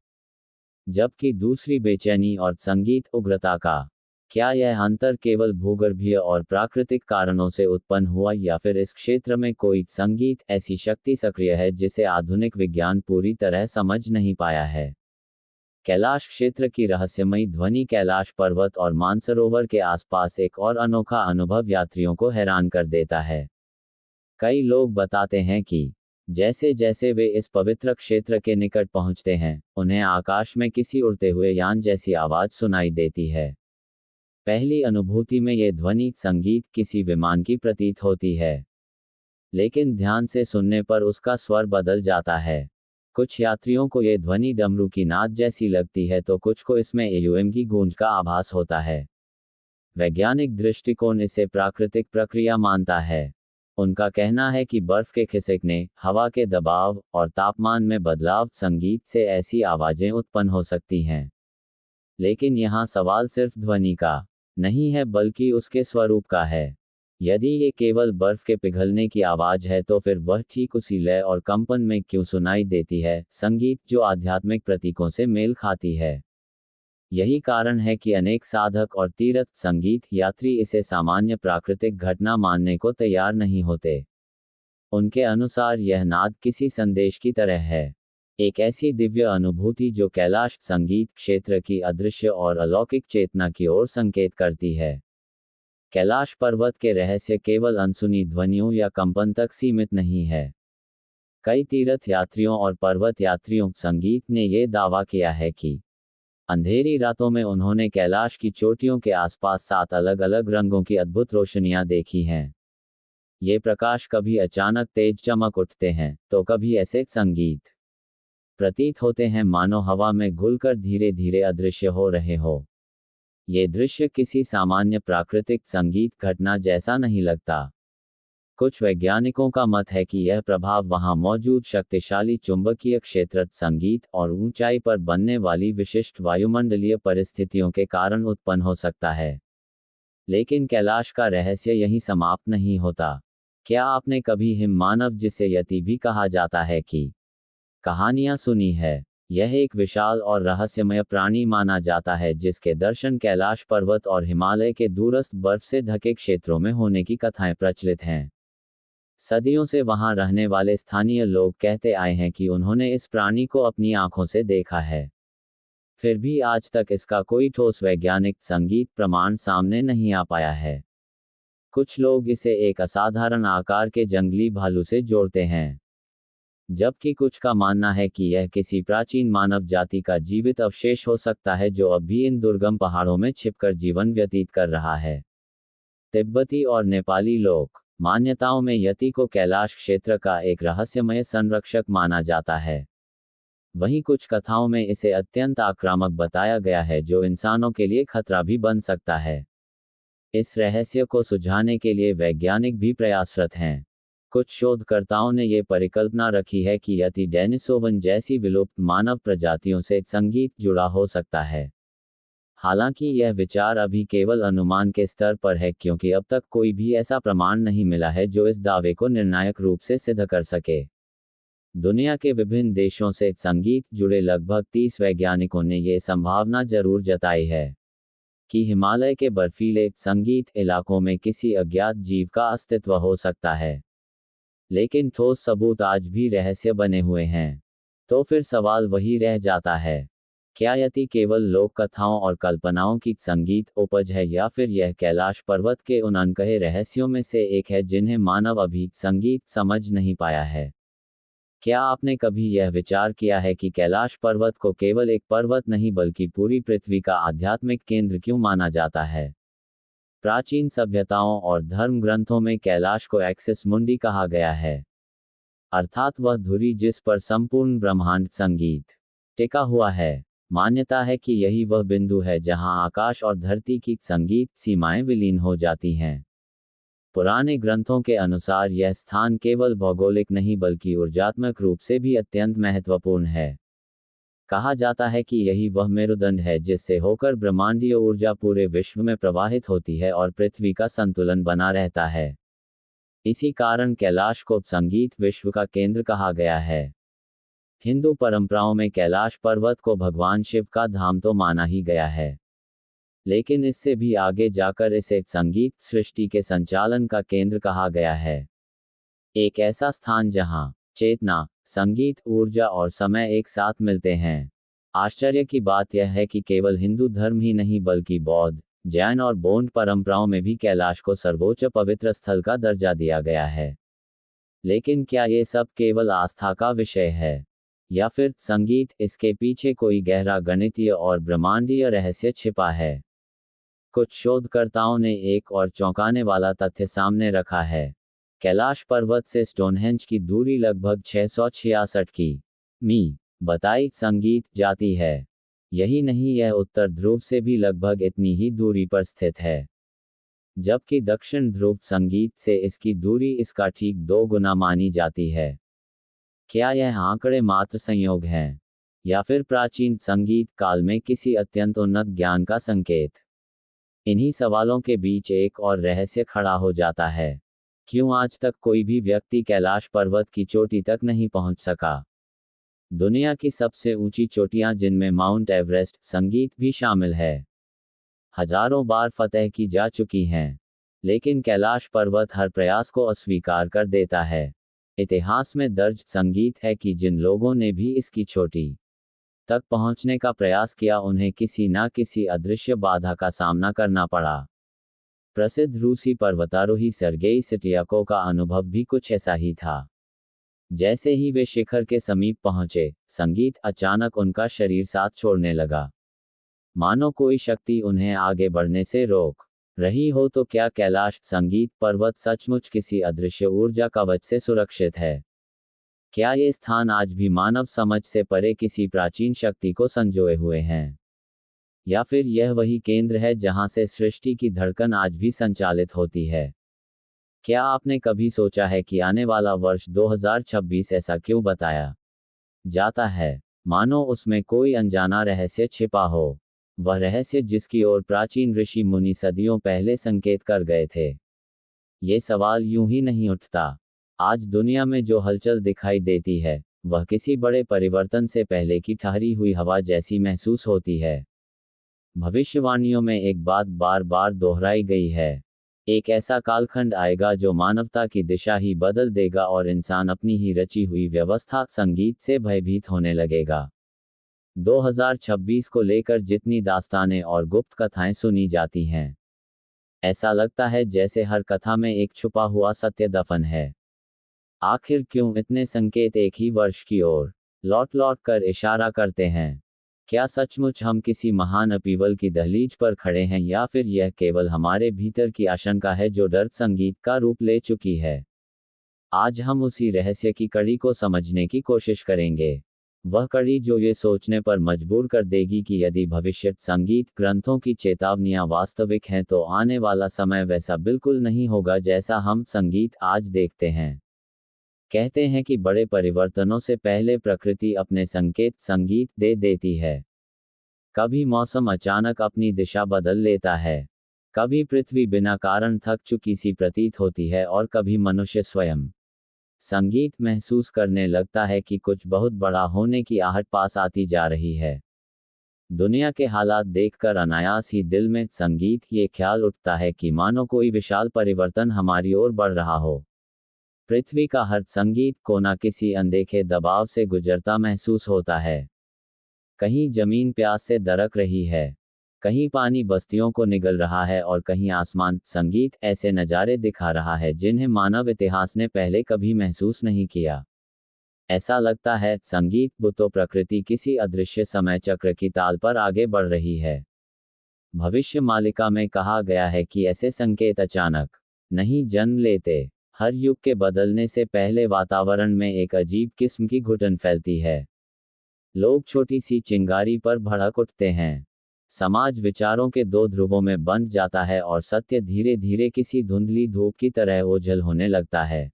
जबकि दूसरी बेचैनी और संगीत उग्रता का। क्या यह अंतर केवल भूगर्भीय और प्राकृतिक कारणों से उत्पन्न हुआ या फिर इस क्षेत्र में कोई संगीत ऐसी शक्ति सक्रिय है जिसे आधुनिक विज्ञान पूरी तरह समझ नहीं पाया है? कैलाश क्षेत्र की रहस्यमयी ध्वनि कैलाश पर्वत और मानसरोवर के आसपास एक और अनोखा अनुभव यात्रियों को हैरान कर देता है। कई लोग बताते हैं कि जैसे जैसे वे इस पवित्र क्षेत्र के निकट पहुंचते हैं, उन्हें आकाश में किसी उड़ते हुए यान जैसी आवाज सुनाई देती है। पहली अनुभूति में ये ध्वनि संगीत किसी विमान की प्रतीत होती है, लेकिन ध्यान से सुनने पर उसका स्वर बदल जाता है। कुछ यात्रियों को ये ध्वनि डमरू की नाद जैसी लगती है तो कुछ को इसमें एयूएम की गूंज का आभास होता है। वैज्ञानिक दृष्टिकोण इसे प्राकृतिक प्रक्रिया मानता है। उनका कहना है कि बर्फ के खिसकने, हवा के दबाव और तापमान में बदलाव संगीत से ऐसी आवाजें उत्पन्न हो सकती हैं। लेकिन यहाँ सवाल सिर्फ ध्वनि का नहीं है बल्कि उसके स्वरूप का है। यदि ये केवल बर्फ के पिघलने की आवाज है तो फिर वह ठीक उसी लय और कंपन में क्यों सुनाई देती है, संगीत जो आध्यात्मिक प्रतीकों से मेल खाती है? यही कारण है कि अनेक साधक और तीर्थ संगीत यात्री इसे सामान्य प्राकृतिक घटना मानने को तैयार नहीं होते। उनके अनुसार यह नाद किसी संदेश की तरह है, एक ऐसी दिव्य अनुभूति जो कैलाश संगीत क्षेत्र की अदृश्य और अलौकिक चेतना की ओर संकेत करती है। कैलाश पर्वत के रहस्य केवल अनसुनी ध्वनियों या कंपन तक सीमित नहीं है। कई तीर्थ यात्रियों और पर्वत यात्रियों संगीत ने यह दावा किया है कि अंधेरी रातों में उन्होंने कैलाश की चोटियों के आसपास 7 अलग अलग रंगों की अद्भुत रोशनियां देखी हैं। ये प्रकाश कभी अचानक तेज चमक उठते हैं तो कभी ऐसे संगीत प्रतीत होते हैं मानो हवा में घुलकर धीरे धीरे अदृश्य हो रहे हो। ये दृश्य किसी सामान्य प्राकृतिक संगीत घटना जैसा नहीं लगता। कुछ वैज्ञानिकों का मत है कि यह प्रभाव वहां मौजूद शक्तिशाली चुंबकीय क्षेत्र संगीत और ऊंचाई पर बनने वाली विशिष्ट वायुमंडलीय परिस्थितियों के कारण उत्पन्न हो सकता है। लेकिन कैलाश का रहस्य यहीं समाप्त नहीं होता। क्या आपने कभी हिममानव, जिसे यति भी कहा जाता है, की कहानियां सुनी है? यह एक विशाल और रहस्यमय प्राणी माना जाता है जिसके दर्शन कैलाश पर्वत और हिमालय के दूरस्थ बर्फ से ढके क्षेत्रों में होने की कथाएं प्रचलित हैं। सदियों से वहां रहने वाले स्थानीय लोग कहते आए हैं कि उन्होंने इस प्राणी को अपनी आंखों से देखा है। फिर भी आज तक इसका कोई ठोस वैज्ञानिक संगीत प्रमाण सामने नहीं आ पाया है। कुछ लोग इसे एक असाधारण आकार के जंगली भालू से जोड़ते हैं, जबकि कुछ का मानना है कि यह किसी प्राचीन मानव जाति का जीवित अवशेष हो सकता है जो अब भी इन दुर्गम पहाड़ों में छिपकर जीवन व्यतीत कर रहा है। तिब्बती और नेपाली लोक मान्यताओं में यति को कैलाश क्षेत्र का एक रहस्यमय संरक्षक माना जाता है। वहीं कुछ कथाओं में इसे अत्यंत आक्रामक बताया गया है जो इंसानों के लिए खतरा भी बन सकता है। इस रहस्य को सुलझाने के लिए वैज्ञानिक भी प्रयासरत हैं। कुछ शोधकर्ताओं ने ये परिकल्पना रखी है कि यति डेनिसोवन जैसी विलुप्त मानव प्रजातियों से संगीत जुड़ा हो सकता है। हालांकि यह विचार अभी केवल अनुमान के स्तर पर है, क्योंकि अब तक कोई भी ऐसा प्रमाण नहीं मिला है जो इस दावे को निर्णायक रूप से सिद्ध कर सके। दुनिया के विभिन्न देशों से संगीत जुड़े लगभग 30 वैज्ञानिकों ने ये संभावना जरूर जताई है कि हिमालय के बर्फीले संगीत इलाकों में किसी अज्ञात जीव का अस्तित्व हो सकता है, लेकिन ठोस सबूत आज भी रहस्य बने हुए हैं। तो फिर सवाल वही रह जाता है, क्या यति केवल लोक कथाओं और कल्पनाओं की संगीत उपज है, या फिर यह कैलाश पर्वत के उन अनकहे रहस्यों में से एक है जिन्हें मानव अभी संगीत समझ नहीं पाया है? क्या आपने कभी यह विचार किया है कि कैलाश पर्वत को केवल एक पर्वत नहीं बल्कि पूरी पृथ्वी का आध्यात्मिक केंद्र क्यों माना जाता है? प्राचीन सभ्यताओं और धर्म ग्रंथों में कैलाश को एक्सिस मुंडी कहा गया है, अर्थात वह धुरी जिस पर संपूर्ण ब्रह्मांड संगीत टिका हुआ है। मान्यता है कि यही वह बिंदु है जहां आकाश और धरती की संगीत सीमाएं विलीन हो जाती हैं। पुराने ग्रंथों के अनुसार यह स्थान केवल भौगोलिक नहीं बल्कि ऊर्जात्मक रूप से भी अत्यंत महत्वपूर्ण है। कहा जाता है कि यही वह मेरुदंड है जिससे होकर ब्रह्मांडीय ऊर्जा पूरे विश्व में प्रवाहित होती है और पृथ्वी का संतुलन बना रहता है। इसी कारण कैलाश को संगीत विश्व का केंद्र कहा गया है। हिंदू परंपराओं में कैलाश पर्वत को भगवान शिव का धाम तो माना ही गया है, लेकिन इससे भी आगे जाकर इसे संगीत सृष्टि के संचालन का केंद्र कहा गया है। एक ऐसा स्थान जहां चेतना, संगीत, ऊर्जा और समय एक साथ मिलते हैं। आश्चर्य की बात यह है कि केवल हिंदू धर्म ही नहीं बल्कि बौद्ध, जैन और बोंड परंपराओं में भी कैलाश को सर्वोच्च पवित्र स्थल का दर्जा दिया गया है। लेकिन क्या ये सब केवल आस्था का विषय है, या फिर संगीत इसके पीछे कोई गहरा गणितीय और ब्रह्मांडीय रहस्य छिपा है? कुछ शोधकर्ताओं ने एक और चौंकाने वाला तथ्य सामने रखा है। कैलाश पर्वत से स्टोनहेंज की दूरी लगभग 666 की.मी. बताई संगीत जाती है। यही नहीं, यह उत्तर ध्रुव से भी लगभग इतनी ही दूरी पर स्थित है, जबकि दक्षिण ध्रुव संगीत से इसकी दूरी इसका ठीक 2 गुना मानी जाती है। क्या यह आंकड़े मात्र संयोग हैं, या फिर प्राचीन संगीत काल में किसी अत्यंत उन्नत ज्ञान का संकेत? इन्हीं सवालों के बीच एक और रहस्य खड़ा हो जाता है। क्यों आज तक कोई भी व्यक्ति कैलाश पर्वत की चोटी तक नहीं पहुंच सका? दुनिया की सबसे ऊंची चोटियां, जिनमें माउंट एवरेस्ट संगीत भी शामिल है, हजारों बार फतह की जा चुकी हैं, लेकिन कैलाश पर्वत हर प्रयास को अस्वीकार कर देता है। इतिहास में दर्ज संगीत है कि जिन लोगों ने भी इसकी चोटी तक पहुंचने का प्रयास किया उन्हें किसी न किसी अदृश्य बाधा का सामना करना पड़ा। प्रसिद्ध रूसी पर्वतारोही सर्गेई सिटियाको का अनुभव भी कुछ ऐसा ही था। जैसे ही वे शिखर के समीप पहुंचे, संगीत अचानक उनका शरीर साथ छोड़ने लगा, मानो कोई शक्ति उन्हें आगे बढ़ने से रोक रही हो। तो क्या कैलाश संगीत पर्वत सचमुच किसी अदृश्य ऊर्जा कवच से सुरक्षित है? क्या ये स्थान आज भी मानव समझ से परे किसी प्राचीन शक्ति को संजोए हुए हैं, या फिर यह वही केंद्र है जहां से सृष्टि की धड़कन आज भी संचालित होती है? क्या आपने कभी सोचा है कि आने वाला वर्ष 2026 ऐसा क्यों बताया जाता है, मानो उसमें कोई अनजाना रहस्य छिपा हो? वह रहस्य जिसकी ओर प्राचीन ऋषि मुनि सदियों पहले संकेत कर गए थे। ये सवाल यूं ही नहीं उठता। आज दुनिया में जो हलचल दिखाई देती है, वह किसी बड़े परिवर्तन से पहले की ठहरी हुई हवा जैसी महसूस होती है। भविष्यवाणियों में एक बात बार बार दोहराई गई है। एक ऐसा कालखंड आएगा जो मानवता की दिशा ही बदल देगा और इंसान अपनी ही रची हुई व्यवस्था संगीत से भयभीत होने लगेगा। 2026 को लेकर जितनी दास्तानें और गुप्त कथाएं सुनी जाती हैं, ऐसा लगता है जैसे हर कथा में एक छुपा हुआ सत्य दफन है। आखिर क्यों इतने संकेत एक ही वर्ष की ओर लौट लौट कर इशारा करते हैं? क्या सचमुच हम किसी महान अपीवल की दहलीज पर खड़े हैं, या फिर यह केवल हमारे भीतर की आशंका है जो डर संगीत का रूप ले चुकी है? आज हम उसी रहस्य की कड़ी को समझने की कोशिश करेंगे। वह कड़ी जो ये सोचने पर मजबूर कर देगी कि यदि भविष्य संगीत ग्रंथों की चेतावनियां वास्तविक हैं तो आने वाला समय वैसा बिल्कुल नहीं होगा जैसा हम संगीत आज देखते हैं। कहते हैं कि बड़े परिवर्तनों से पहले प्रकृति अपने संकेत संगीत दे देती है। कभी मौसम अचानक अपनी दिशा बदल लेता है, कभी पृथ्वी बिना कारण थक चुकी सी प्रतीत होती है, और कभी मनुष्य स्वयं संगीत महसूस करने लगता है कि कुछ बहुत बड़ा होने की आहट पास आती जा रही है। दुनिया के हालात देखकर अनायास ही दिल में संगीत ये ख्याल उठता है कि मानो कोई विशाल परिवर्तन हमारी ओर बढ़ रहा हो। पृथ्वी का हर संगीत कोना किसी अनदेखे दबाव से गुजरता महसूस होता है। कहीं जमीन प्यास से दरक रही है, कहीं पानी बस्तियों को निगल रहा है, और कहीं आसमान संगीत ऐसे नज़ारे दिखा रहा है जिन्हें मानव इतिहास ने पहले कभी महसूस नहीं किया। ऐसा लगता है संगीत बुतो प्रकृति किसी अदृश्य समय चक्र की ताल पर आगे बढ़ रही है। भविष्य मालिका में कहा गया है कि ऐसे संकेत अचानक नहीं जन्म लेते। हर युग के बदलने से पहले वातावरण में एक अजीब किस्म की घुटन फैलती है। लोग छोटी सी चिंगारी पर भड़क उठते हैं। समाज विचारों के दो ध्रुवों में बंध जाता है और सत्य धीरे धीरे किसी धुंधली धूप की तरह ओझल होने लगता है।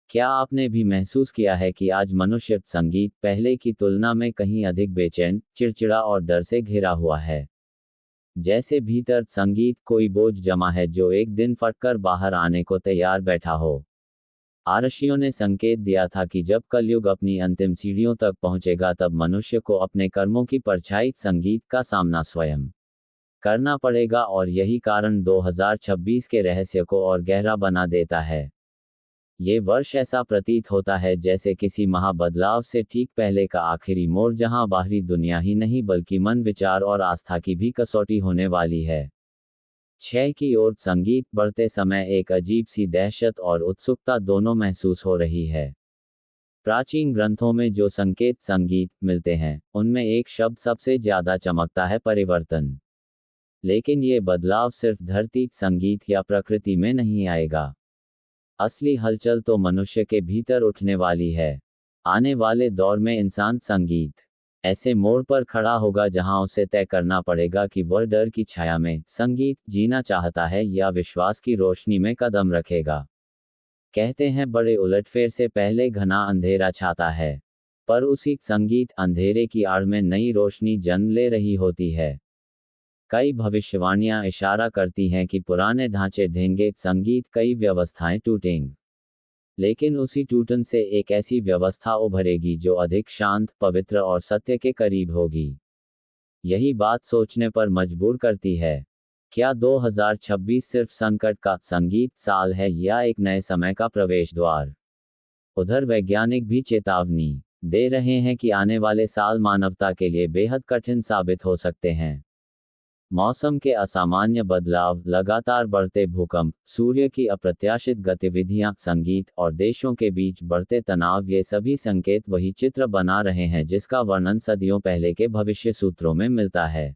क्या आपने भी महसूस किया है कि आज मनुष्य संगीत पहले की तुलना में कहीं अधिक बेचैन, चिड़चिड़ा और डर से घिरा हुआ है? जैसे भीतर संगीत कोई बोझ जमा है जो एक दिन फटकर बाहर आने को तैयार बैठा हो। आरशियों ने संकेत दिया था कि जब कलयुग अपनी अंतिम सीढ़ियों तक पहुंचेगा तब मनुष्य को अपने कर्मों की परछाई संगीत का सामना स्वयं करना पड़ेगा, और यही कारण 2026 के रहस्य को और गहरा बना देता है। ये वर्ष ऐसा प्रतीत होता है जैसे किसी महाबदलाव से ठीक पहले का आखिरी मोड़, जहां बाहरी दुनिया ही नहीं बल्कि मन, विचार और आस्था की भी कसौटी होने वाली है। क्षय की ओर संगीत बढ़ते समय एक अजीब सी दहशत और उत्सुकता दोनों महसूस हो रही है। प्राचीन ग्रंथों में जो संकेत संगीत मिलते हैं, उनमें एक शब्द सबसे ज्यादा चमकता है: परिवर्तन। लेकिन ये बदलाव सिर्फ धरती, संगीत या प्रकृति में नहीं आएगा। असली हलचल तो मनुष्य के भीतर उठने वाली है। आने वाले दौर में इंसान संगीत ऐसे मोड़ पर खड़ा होगा जहां उसे तय करना पड़ेगा कि वह डर की छाया में संगीत जीना चाहता है या विश्वास की रोशनी में कदम रखेगा। कहते हैं बड़े उलटफेर से पहले घना अंधेरा छाता है, पर उसी संगीत अंधेरे की आड़ में नई रोशनी जन्म ले रही होती है। कई भविष्यवाणियां इशारा करती हैं कि पुराने ढांचे ढहेंगे, संगीत कई व्यवस्थाएं टूटेंगी, लेकिन उसी टूटन से एक ऐसी व्यवस्था उभरेगी जो अधिक शांत, पवित्र और सत्य के करीब होगी। यही बात सोचने पर मजबूर करती है। क्या 2026 सिर्फ संकट का संगीत साल है या एक नए समय का प्रवेश द्वार? उधर वैज्ञानिक भी चेतावनी दे रहे हैं कि आने वाले साल मानवता के लिए बेहद कठिन साबित हो सकते हैं। मौसम के असामान्य बदलाव, लगातार बढ़ते भूकंप, सूर्य की अप्रत्याशित गतिविधियां, संगीत और देशों के बीच बढ़ते तनाव, ये सभी संकेत वही चित्र बना रहे हैं जिसका वर्णन सदियों पहले के भविष्य सूत्रों में मिलता है।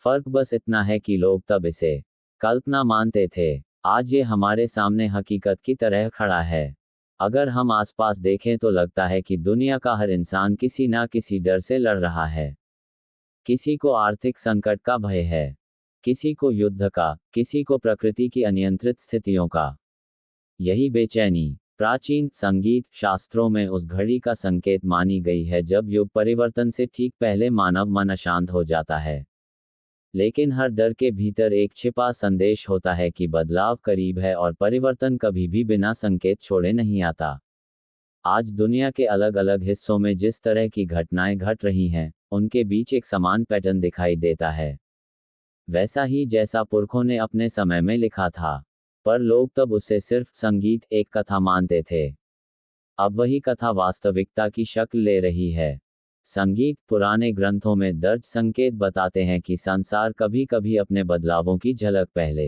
फर्क बस इतना है कि लोग तब इसे कल्पना मानते थे, आज ये हमारे सामने हकीकत की तरह खड़ा है। अगर हम आसपास देखें तो लगता है कि दुनिया का हर इंसान किसी ना किसी डर से लड़ रहा है। किसी को आर्थिक संकट का भय है, किसी को युद्ध का, किसी को प्रकृति की अनियंत्रित स्थितियों का। यही बेचैनी प्राचीन संगीत शास्त्रों में उस घड़ी का संकेत मानी गई है जब युग परिवर्तन से ठीक पहले मानव मन अशांत हो जाता है। लेकिन हर डर के भीतर एक छिपा संदेश होता है कि बदलाव करीब है और परिवर्तन कभी भी बिना संकेत छोड़े नहीं आता। आज दुनिया के अलग अलग हिस्सों में जिस तरह की घटनाएं घट रही हैं, उनके बीच एक समान पैटर्न दिखाई देता है। वैसा ही जैसा पुरखों ने अपने समय में लिखा था, पर लोग तब उसे सिर्फ संगीत, एक कथा मानते थे। अब वही कथा वास्तविकता की शक्ल ले रही है। संगीत, पुराने ग्रंथों में दर्ज संकेत बताते हैं कि संसार कभी कभी अपने बदलावों की झलक पहले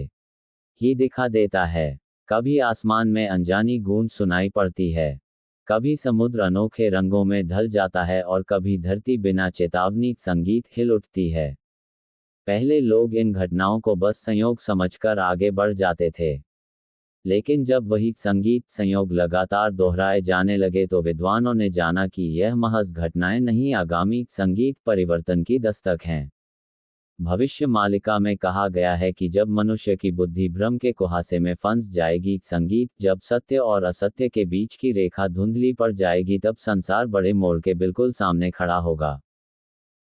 ही दिखा देता है। कभी आसमान में अनजानी गूंज सुनाई पड़ती है, कभी समुद्र अनोखे रंगों में ढल जाता है और कभी धरती बिना चेतावनी संगीत हिल उठती है। पहले लोग इन घटनाओं को बस संयोग समझकर आगे बढ़ जाते थे, लेकिन जब वही संगीत संयोग लगातार दोहराए जाने लगे तो विद्वानों ने जाना कि यह महज घटनाएं नहीं, आगामी संगीत परिवर्तन की दस्तक हैं। भविष्य मालिका में कहा गया है कि जब मनुष्य की बुद्धि भ्रम के कुहासे में फंस जाएगी, संगीत, जब सत्य और असत्य के बीच की रेखा धुंधली पड़ जाएगी, तब संसार बड़े मोड़ के बिल्कुल सामने खड़ा होगा।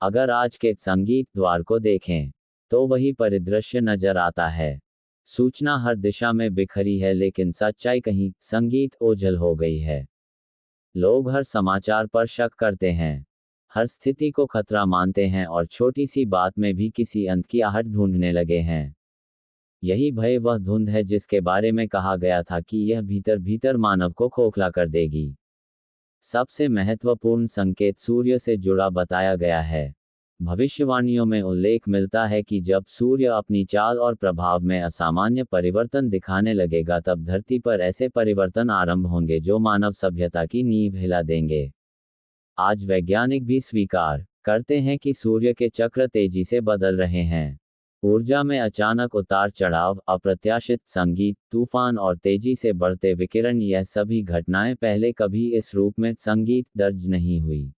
अगर आज के संगीत द्वार को देखें तो वही परिदृश्य नजर आता है। सूचना हर दिशा में बिखरी है, लेकिन सच्चाई कहीं संगीत ओझल हो गई है। लोग हर समाचार पर शक करते हैं, हर स्थिति को खतरा मानते हैं और छोटी सी बात में भी किसी अंत की आहट ढूंढने लगे हैं। यही भय वह धुंध है जिसके बारे में कहा गया था कि यह भीतर भीतर मानव को खोखला कर देगी। सबसे महत्वपूर्ण संकेत सूर्य से जुड़ा बताया गया है। भविष्यवाणियों में उल्लेख मिलता है कि जब सूर्य अपनी चाल और प्रभाव में असामान्य परिवर्तन दिखाने लगेगा, तब धरती पर ऐसे परिवर्तन आरंभ होंगे जो मानव सभ्यता की नींव हिला देंगे। आज वैज्ञानिक भी स्वीकार करते हैं कि सूर्य के चक्र तेजी से बदल रहे हैं। ऊर्जा में अचानक उतार चढ़ाव, अप्रत्याशित संगीत, तूफान और तेजी से बढ़ते विकिरण, यह सभी घटनाएं पहले कभी इस रूप में संगीत दर्ज नहीं हुई।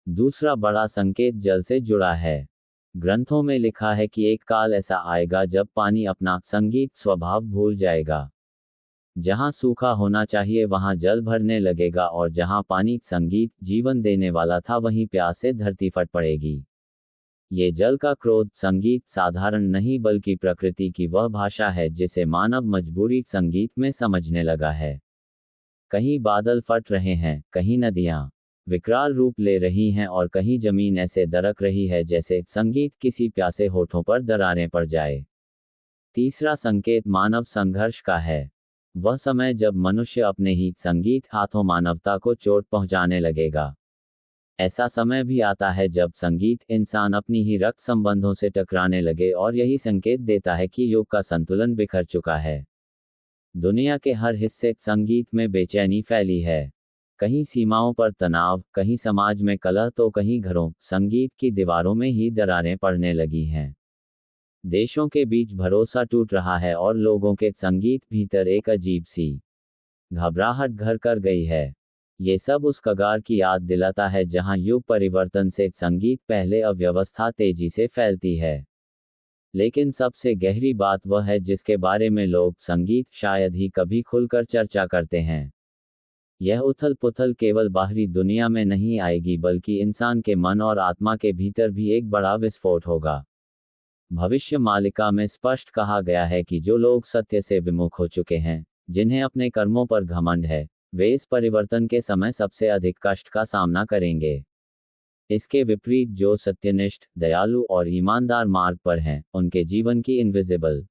दूसरा बड़ा संकेत जल से जुड़ा है। ग्रंथों में लिखा है कि एक काल ऐसा आएगा जब पानी अपना संगीत स्वभाव भूल जाएगा। जहां सूखा होना चाहिए वहां जल भरने लगेगा, और जहां पानी संगीत जीवन देने वाला था, वहीं प्यास से धरती फट पड़ेगी। ये जल का क्रोध संगीत साधारण नहीं बल्कि प्रकृति की वह भाषा है जिसे मानव मजबूरी संगीत में समझने लगा है। कहीं बादल फट रहे हैं, कहीं नदियां विकराल रूप ले रही हैं और कहीं जमीन ऐसे दरक रही है जैसे संगीत किसी प्यासे होठों पर दरारें पड़ जाए। तीसरा संकेत मानव संघर्ष का है। वह समय जब मनुष्य अपने ही संगीत हाथों मानवता को चोट पहुंचाने लगेगा। ऐसा समय भी आता है जब संगीत इंसान अपनी ही रक्त संबंधों से टकराने लगे, और यही संकेत देता है कि युग का संतुलन बिखर चुका है। दुनिया के हर हिस्से संगीत में बेचैनी फैली है। कहीं सीमाओं पर तनाव, कहीं समाज में कलह, तो कहीं घरों संगीत की दीवारों में ही दरारें पड़ने लगी हैं। देशों के बीच भरोसा टूट रहा है और लोगों के संगीत भीतर एक अजीब सी घबराहट घर कर गई है। ये सब उस कगार की याद दिलाता है जहां युग परिवर्तन से संगीत पहले अव्यवस्था तेजी से फैलती है। लेकिन सबसे गहरी बात वह है जिसके बारे में लोग संगीत शायद ही कभी खुलकर चर्चा करते हैं। यह उथल पुथल केवल बाहरी दुनिया में नहीं आएगी, बल्कि इंसान के मन और आत्मा के भीतर भी एक बड़ा विस्फोट होगा। भविष्य मालिका में स्पष्ट कहा गया है कि जो लोग सत्य से विमुख हो चुके हैं, जिन्हें अपने कर्मों पर घमंड है, वे इस परिवर्तन के समय सबसे अधिक कष्ट का सामना करेंगे। इसके विपरीत जो सत्यनिष्ठ, दयालु और ईमानदार मार्ग पर हैं, उनके जीवन की इनविजिबल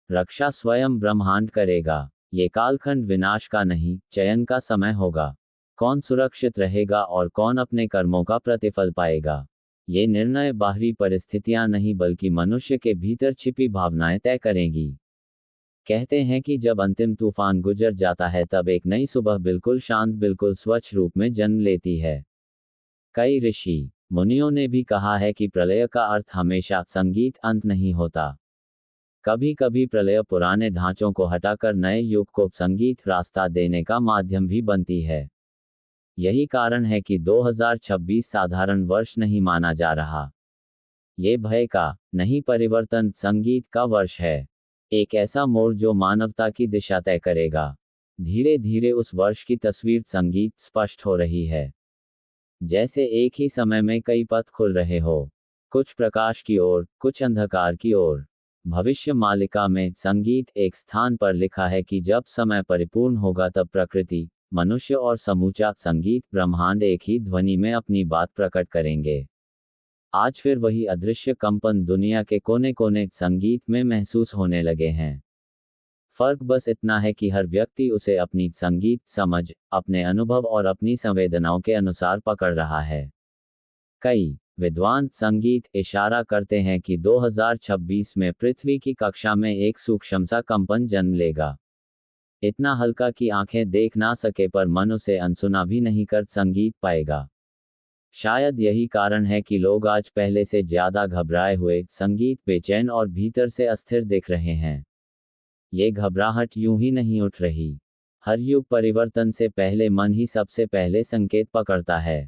रक्षा स्वयं ब्रह्मांड करेगा। ये कालखंड विनाश का नहीं, चयन का समय होगा। कौन सुरक्षित रहेगा और कौन अपने कर्मों का प्रतिफल पाएगा, ये निर्णय बाहरी परिस्थितियां नहीं बल्कि मनुष्य के भीतर छिपी भावनाएं तय करेंगी। कहते हैं कि जब अंतिम तूफान गुजर जाता है तब एक नई सुबह बिल्कुल शांत, बिल्कुल स्वच्छ रूप में जन्म लेती है। कई ऋषि मुनियों ने भी कहा है कि प्रलय का अर्थ हमेशा संगीत अंत नहीं होता। कभी कभी प्रलय पुराने ढांचों को हटाकर नए युग को संगीत रास्ता देने का माध्यम भी बनती है। यही कारण है कि 2026 साधारण वर्ष नहीं माना जा रहा। ये भय का नहीं, परिवर्तन संगीत का वर्ष है। एक ऐसा मोड़ जो मानवता की दिशा तय करेगा। धीरे धीरे उस वर्ष की तस्वीर संगीत स्पष्ट हो रही है। जैसे एक ही समय में कई पथ खुल रहे हो। कुछ प्रकाश की ओर, कुछ अंधकार की ओर। भविष्य मालिका में संगीत एक स्थान पर लिखा है कि जब समय परिपूर्ण होगा तब प्रकृति, मनुष्य और समूचा संगीत ब्रह्मांड एक ही ध्वनि में अपनी बात प्रकट करेंगे। आज फिर वही अदृश्य कंपन दुनिया के कोने कोने संगीत में महसूस होने लगे हैं। फर्क बस इतना है कि हर व्यक्ति उसे अपनी संगीत समझ, अपने अनुभव और अपनी संवेदनाओं के अनुसार पकड़ रहा है। कई विद्वान संगीत इशारा करते हैं कि 2026 में पृथ्वी की कक्षा में एक सूक्ष्म सा कंपन जन्म लेगा। इतना हल्का कि आंखें देख ना सके पर मन उसे अनसुना भी नहीं कर संगीत पाएगा। शायद यही कारण है कि लोग आज पहले से ज्यादा घबराए हुए, संगीत बेचैन और भीतर से अस्थिर दिख रहे हैं। ये घबराहट यूं ही नहीं उठ रही। हर युग परिवर्तन से पहले मन ही सबसे पहले संकेत पकड़ता है।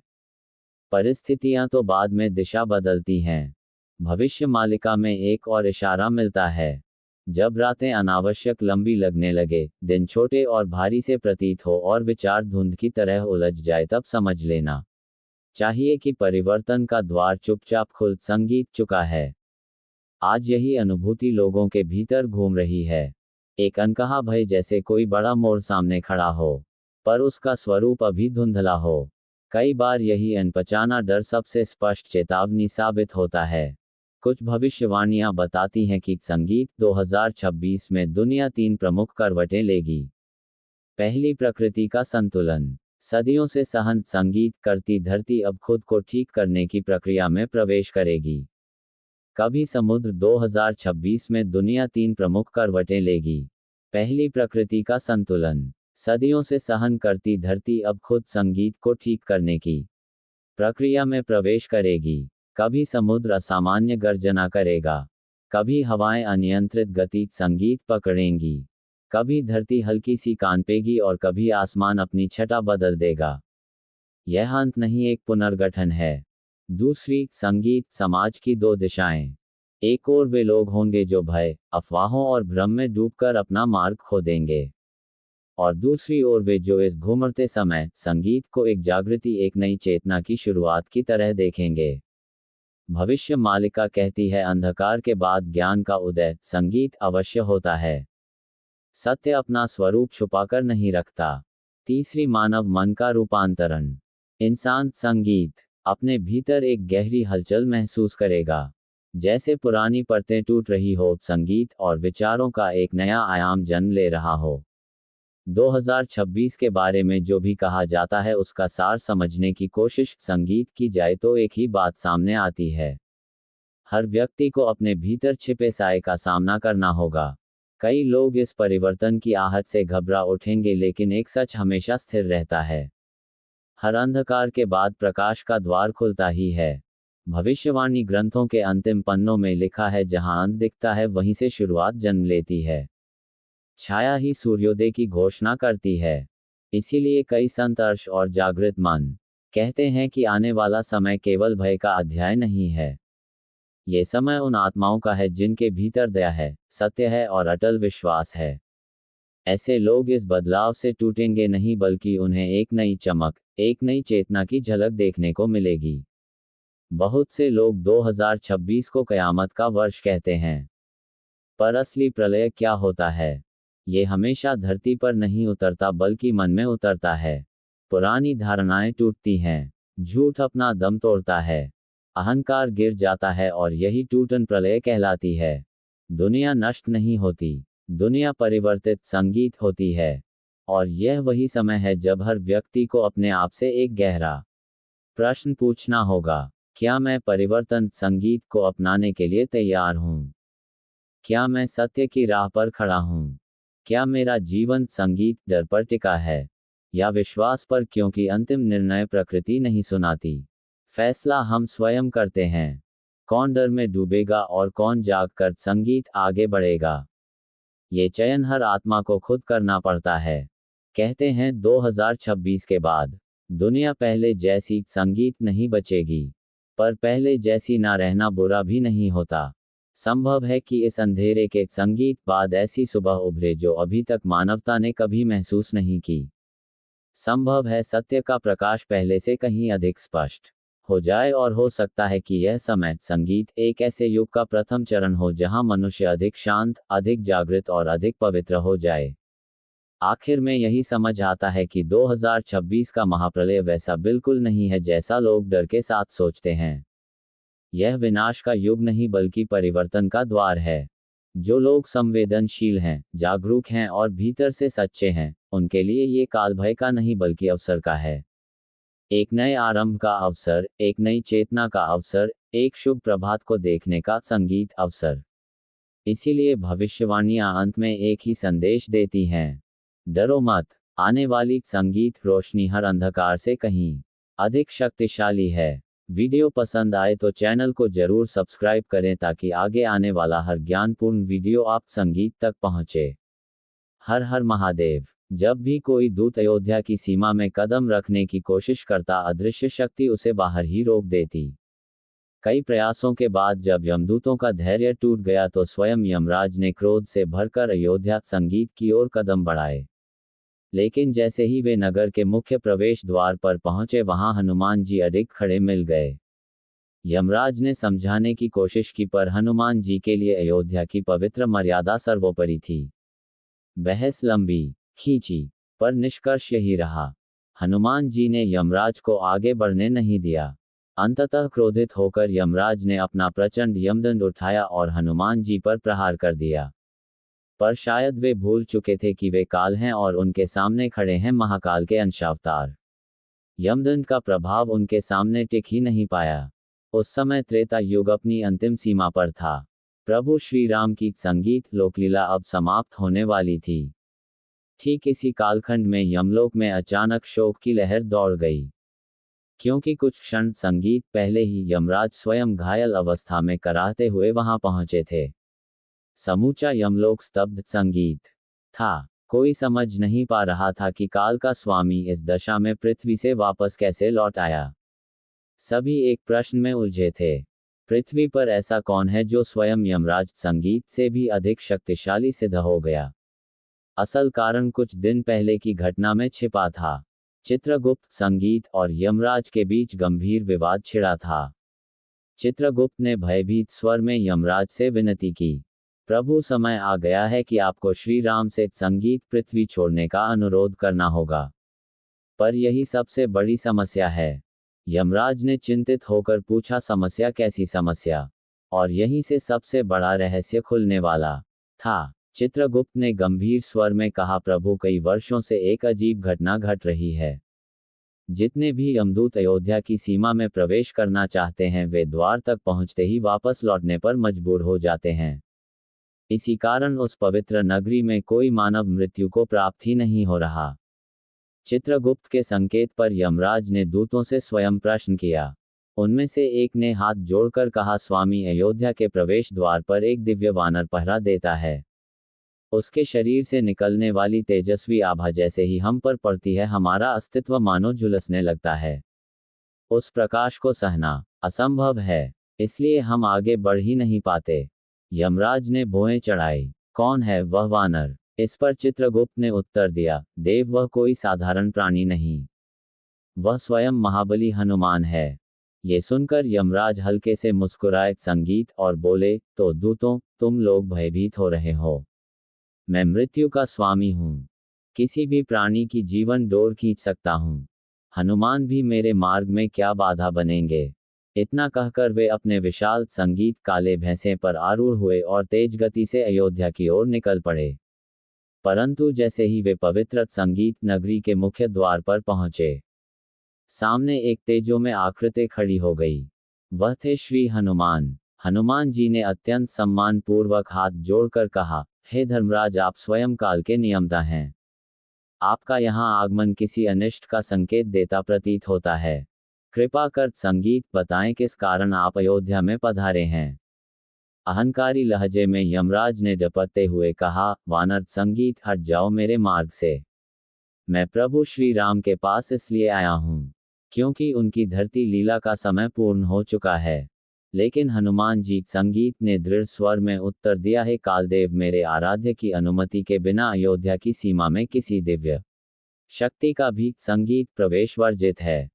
परिस्थितियां तो बाद में दिशा बदलती हैं। भविष्य मालिका में एक और इशारा मिलता है। जब रातें अनावश्यक लंबी लगने लगे, दिन छोटे और भारी से प्रतीत हो और विचार धुंध की तरह उलझ जाए, तब समझ लेना चाहिए कि परिवर्तन का द्वार चुपचाप खुल संगीत चुका है। आज यही अनुभूति लोगों के भीतर घूम रही है। एक अनकहा भय, जैसे कोई बड़ा मोड़ सामने खड़ा हो, पर उसका स्वरूप अभी धुंधला हो। कई बार यही अनपहचाना डर सबसे स्पष्ट चेतावनी साबित होता है। कुछ भविष्यवाणियां बताती हैं कि संगीत 2026 में दुनिया 3 प्रमुख करवटें लेगी। पहली, प्रकृति का संतुलन। सदियों से सहन संगीत करती धरती अब खुद को ठीक करने की प्रक्रिया में प्रवेश करेगी। कभी समुद्र 2026 में दुनिया 3 प्रमुख करवटें लेगी। पहली, प्रकृति का संतुलन। सदियों से सहन करती धरती अब खुद संगीत को ठीक करने की प्रक्रिया में प्रवेश करेगी। कभी समुद्र असामान्य गर्जना करेगा, कभी हवाएं अनियंत्रित गति संगीत पकड़ेंगी, कभी धरती हल्की सी कांपेगी और कभी आसमान अपनी छटा बदल देगा। यह अंत नहीं, एक पुनर्गठन है। दूसरी, संगीत समाज की 2 दिशाएं। एक ओर वे लोग होंगे जो भय, अफवाहों और भ्रम में डूबकर अपना मार्ग खो देंगे, और दूसरी ओर वे जो इस घूमते समय संगीत को एक जागृति, एक नई चेतना की शुरुआत की तरह देखेंगे। भविष्य मालिका कहती है, अंधकार के बाद ज्ञान का उदय संगीत अवश्य होता है। सत्य अपना स्वरूप छुपाकर नहीं रखता। तीसरी, मानव मन का रूपांतरण। इंसान संगीत अपने भीतर एक गहरी हलचल महसूस करेगा। जैसे पुरानी परतें टूट रही हो, संगीत और विचारों का एक नया आयाम जन्म ले रहा हो। 2026 के बारे में जो भी कहा जाता है उसका सार समझने की कोशिश संगीत की जाए तो एक ही बात सामने आती है। हर व्यक्ति को अपने भीतर छिपे साए का सामना करना होगा। कई लोग इस परिवर्तन की आहट से घबरा उठेंगे, लेकिन एक सच हमेशा स्थिर रहता है। हर अंधकार के बाद प्रकाश का द्वार खुलता ही है। भविष्यवाणी ग्रंथों के अंतिम पन्नों में लिखा है, जहां अंत दिखता है वहीं से शुरुआत जन्म लेती है। छाया ही सूर्योदय की घोषणा करती है। इसीलिए कई संत अर्श और जागृत मन कहते हैं कि आने वाला समय केवल भय का अध्याय नहीं है। ये समय उन आत्माओं का है जिनके भीतर दया है, सत्य है और अटल विश्वास है। ऐसे लोग इस बदलाव से टूटेंगे नहीं, बल्कि उन्हें एक नई चमक, एक नई चेतना की झलक देखने को मिलेगी। बहुत से लोग 2026 को कयामत का वर्ष कहते हैं, पर असली प्रलय क्या होता है? ये हमेशा धरती पर नहीं उतरता, बल्कि मन में उतरता है। पुरानी धारणाएं टूटती हैं, झूठ अपना दम तोड़ता है, अहंकार गिर जाता है और यही टूटन प्रलय कहलाती है। दुनिया नष्ट नहीं होती, दुनिया परिवर्तित संगीत होती है। और यह वही समय है जब हर व्यक्ति को अपने आप से एक गहरा प्रश्न पूछना होगा, क्या मैं परिवर्तन संगीत को अपनाने के लिए तैयार हूँ? क्या मैं सत्य की राह पर खड़ा हूँ? क्या मेरा जीवन संगीत डर पर टिका है या विश्वास पर? क्योंकि अंतिम निर्णय प्रकृति नहीं सुनाती, फैसला हम स्वयं करते हैं। कौन डर में डूबेगा और कौन जागकर संगीत आगे बढ़ेगा, ये चयन हर आत्मा को खुद करना पड़ता है। कहते हैं 2026 के बाद दुनिया पहले जैसी संगीत नहीं बचेगी, पर पहले जैसी ना रहना बुरा भी नहीं होता। संभव है कि इस अंधेरे के संगीत बाद ऐसी सुबह उभरे जो अभी तक मानवता ने कभी महसूस नहीं की। संभव है सत्य का प्रकाश पहले से कहीं अधिक स्पष्ट हो जाए और हो सकता है कि यह समय संगीत एक ऐसे युग का प्रथम चरण हो जहां मनुष्य अधिक शांत, अधिक जागृत और अधिक पवित्र हो जाए। आखिर में यही समझ आता है कि 2026 का महाप्रलय वैसा बिल्कुल नहीं है जैसा लोग डर के साथ सोचते हैं। यह विनाश का युग नहीं बल्कि परिवर्तन का द्वार है। जो लोग संवेदनशील हैं, जागरूक हैं और भीतर से सच्चे हैं, उनके लिए ये काल भय का नहीं बल्कि अवसर का है। एक नए आरंभ का अवसर, एक नई चेतना का अवसर, एक शुभ प्रभात को देखने का संगीत अवसर। इसीलिए भविष्यवाणियां अंत में एक ही संदेश देती हैं। डरो मत, आने वाली संगीत रोशनी हर अंधकार से कहीं अधिक शक्तिशाली है। वीडियो पसंद आए तो चैनल को जरूर सब्सक्राइब करें ताकि आगे आने वाला हर ज्ञानपूर्ण वीडियो आप संगीत तक पहुंचे। हर हर महादेव। जब भी कोई दूत अयोध्या की सीमा में कदम रखने की कोशिश करता अदृश्य शक्ति उसे बाहर ही रोक देती। कई प्रयासों के बाद जब यमदूतों का धैर्य टूट गया तो स्वयं यमराज ने क्रोध से भरकर अयोध्या संगीत की ओर कदम बढ़ाए। लेकिन जैसे ही वे नगर के मुख्य प्रवेश द्वार पर पहुंचे वहां हनुमान जी अडिग खड़े मिल गए। यमराज ने समझाने की कोशिश की पर हनुमान जी के लिए अयोध्या की पवित्र मर्यादा सर्वोपरि थी। बहस लंबी खींची, पर निष्कर्ष यही रहा। हनुमान जी ने यमराज को आगे बढ़ने नहीं दिया। अंततः क्रोधित होकर यमराज ने अपना प्रचंड यमदंड उठाया और हनुमान जी पर प्रहार कर दिया। पर शायद वे भूल चुके थे कि वे काल हैं और उनके सामने खड़े हैं महाकाल के अंशावतार। यमदंड का प्रभाव उनके सामने टिक ही नहीं पाया। उस समय त्रेता युग अपनी अंतिम सीमा पर था। प्रभु श्री राम की संगीत लोकलीला अब समाप्त होने वाली थी। ठीक इसी कालखंड में यमलोक में अचानक शोक की लहर दौड़ गई। क्योंकि कुछ क्षण संगीत पहले ही यमराज स्वयं घायल अवस्था में कराहते हुए वहां पहुंचे थे। समूचा यमलोक स्तब्ध संगीत था। कोई समझ नहीं पा रहा था कि काल का स्वामी इस दशा में पृथ्वी से वापस कैसे लौट आया। सभी एक प्रश्न में उलझे थे। पृथ्वी पर ऐसा कौन है जो स्वयं यमराज संगीत से भी अधिक शक्तिशाली सिद्ध हो गया? असल कारण कुछ दिन पहले की घटना में छिपा था। चित्रगुप्त संगीत और यमराज के बीच गंभीर विवाद छिड़ा था। चित्रगुप्त ने भयभीत स्वर में यमराज से विनती की, प्रभु समय आ गया है कि आपको श्री राम से संगीत पृथ्वी छोड़ने का अनुरोध करना होगा। पर यही सबसे बड़ी समस्या है। यमराज ने चिंतित होकर पूछा, समस्या कैसी समस्या? और यहीं से सबसे बड़ा रहस्य खुलने वाला था। चित्रगुप्त ने गंभीर स्वर में कहा, प्रभु कई वर्षों से एक अजीब घटना घट रही है। जितने भी यमदूत अयोध्या की सीमा में प्रवेश करना चाहते हैं वे द्वार तक पहुंचते ही वापस लौटने पर मजबूर हो जाते हैं। इसी कारण उस पवित्र नगरी में कोई मानव मृत्यु को प्राप्त ही नहीं हो रहा। चित्रगुप्त के संकेत पर यमराज ने दूतों से स्वयं प्रश्न किया। उनमें से एक ने हाथ जोड़कर कहा, स्वामी अयोध्या के प्रवेश द्वार पर एक दिव्य वानर पहरा देता है। उसके शरीर से निकलने वाली तेजस्वी आभा जैसे ही हम पर पड़ती है हमारा अस्तित्व मानो झुलसने लगता है। उस प्रकाश को सहना असंभव है, इसलिए हम आगे बढ़ ही नहीं पाते। यमराज ने भौहें चढ़ाई, कौन है वह वानर? इस पर चित्रगुप्त ने उत्तर दिया, देव वह कोई साधारण प्राणी नहीं, वह स्वयं महाबली हनुमान है। ये सुनकर यमराज हल्के से मुस्कुराए संगीत और बोले, तो दूतों, तुम लोग भयभीत हो रहे हो। मैं मृत्यु का स्वामी हूँ, किसी भी प्राणी की जीवन डोर खींच सकता हूँ। हनुमान भी मेरे मार्ग में क्या बाधा बनेंगे? इतना कहकर वे अपने विशाल संगीत काले भैंसे पर आरूढ़ हुए और तेज गति से अयोध्या की ओर निकल पड़े। परंतु जैसे ही वे पवित्र संगीत नगरी के मुख्य द्वार पर पहुंचे, सामने एक तेजोमय आकृति खड़ी हो गई। वह थे श्री हनुमान। हनुमान जी ने अत्यंत सम्मानपूर्वक हाथ जोड़कर कहा, हे धर्मराज, आप स्वयं काल के नियंता हैं। आपका यहाँ आगमन किसी अनिष्ट का संकेत देता प्रतीत होता है। कृपा कर संगीत बताएं किस कारण आप अयोध्या में पधारे हैं। अहंकारी लहजे में यमराज ने डपटते हुए कहा, वानर संगीत, हट जाओ मेरे मार्ग से। मैं प्रभु श्री राम के पास इसलिए आया हूँ क्योंकि उनकी धरती लीला का समय पूर्ण हो चुका है। लेकिन हनुमान जी संगीत ने दृढ़ स्वर में उत्तर दिया, है कालदेव, मेरे आराध्य की अनुमति के बिना अयोध्या की सीमा में किसी दिव्य शक्ति का भी संगीत प्रवेश वर्जित है।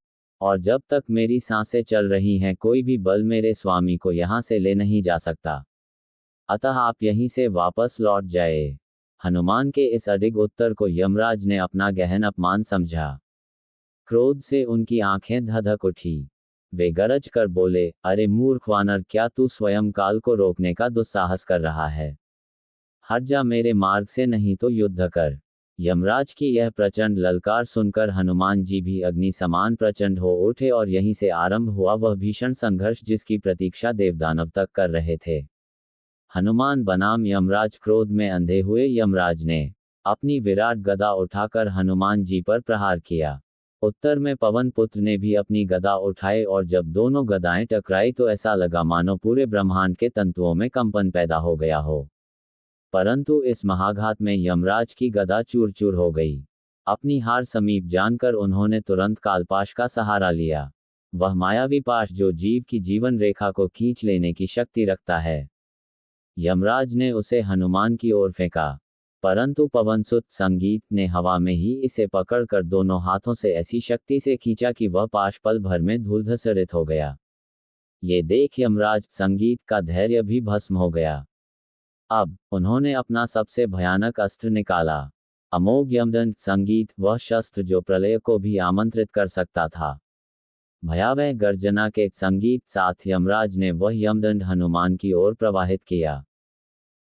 और जब तक मेरी सांसें चल रही हैं कोई भी बल मेरे स्वामी को यहाँ से ले नहीं जा सकता। अतः आप यहीं से वापस लौट जाए। हनुमान के इस अडिग उत्तर को यमराज ने अपना गहन अपमान समझा। क्रोध से उनकी आंखें धधक उठी। वे गरज कर बोले, अरे मूर्ख वानर, क्या तू स्वयं काल को रोकने का दुस्साहस कर रहा है? हट जा मेरे मार्ग से, नहीं तो युद्ध कर। यमराज की यह प्रचंड ललकार सुनकर हनुमान जी भी अग्नि समान प्रचंड हो उठे और यहीं से आरंभ हुआ वह भीषण संघर्ष जिसकी प्रतीक्षा देवदानव तक कर रहे थे। हनुमान बनाम यमराज। क्रोध में अंधे हुए यमराज ने अपनी विराट गदा उठाकर हनुमान जी पर प्रहार किया। उत्तर में पवन पुत्र ने भी अपनी गदा उठाई और जब दोनों गदाएं टकराई तो ऐसा लगा मानो पूरे ब्रह्मांड के तंतुओं में कंपन पैदा हो गया हो। परंतु इस महाघात में यमराज की गदा चूर चूर हो गई। अपनी हार समीप जानकर उन्होंने तुरंत कालपाश का सहारा लिया। वह मायावी पाश जो जीव की जीवन रेखा को खींच लेने की शक्ति रखता है। यमराज ने उसे हनुमान की ओर फेंका, परंतु पवनसुत संगीत ने हवा में ही इसे पकड़कर दोनों हाथों से ऐसी शक्ति से खींचा कि वह पाश पल भर में धूलधसरित हो गया। ये देख यमराज संगीत का धैर्य भी भस्म हो गया। अब उन्होंने अपना सबसे भयानक अस्त्र निकाला, अमोघ यमदंड। संगीत वह शस्त्र जो प्रलय को भी आमंत्रित कर सकता था। भयावह गर्जना के संगीत साथ यमराज ने वह यमदंड हनुमान की ओर प्रवाहित किया।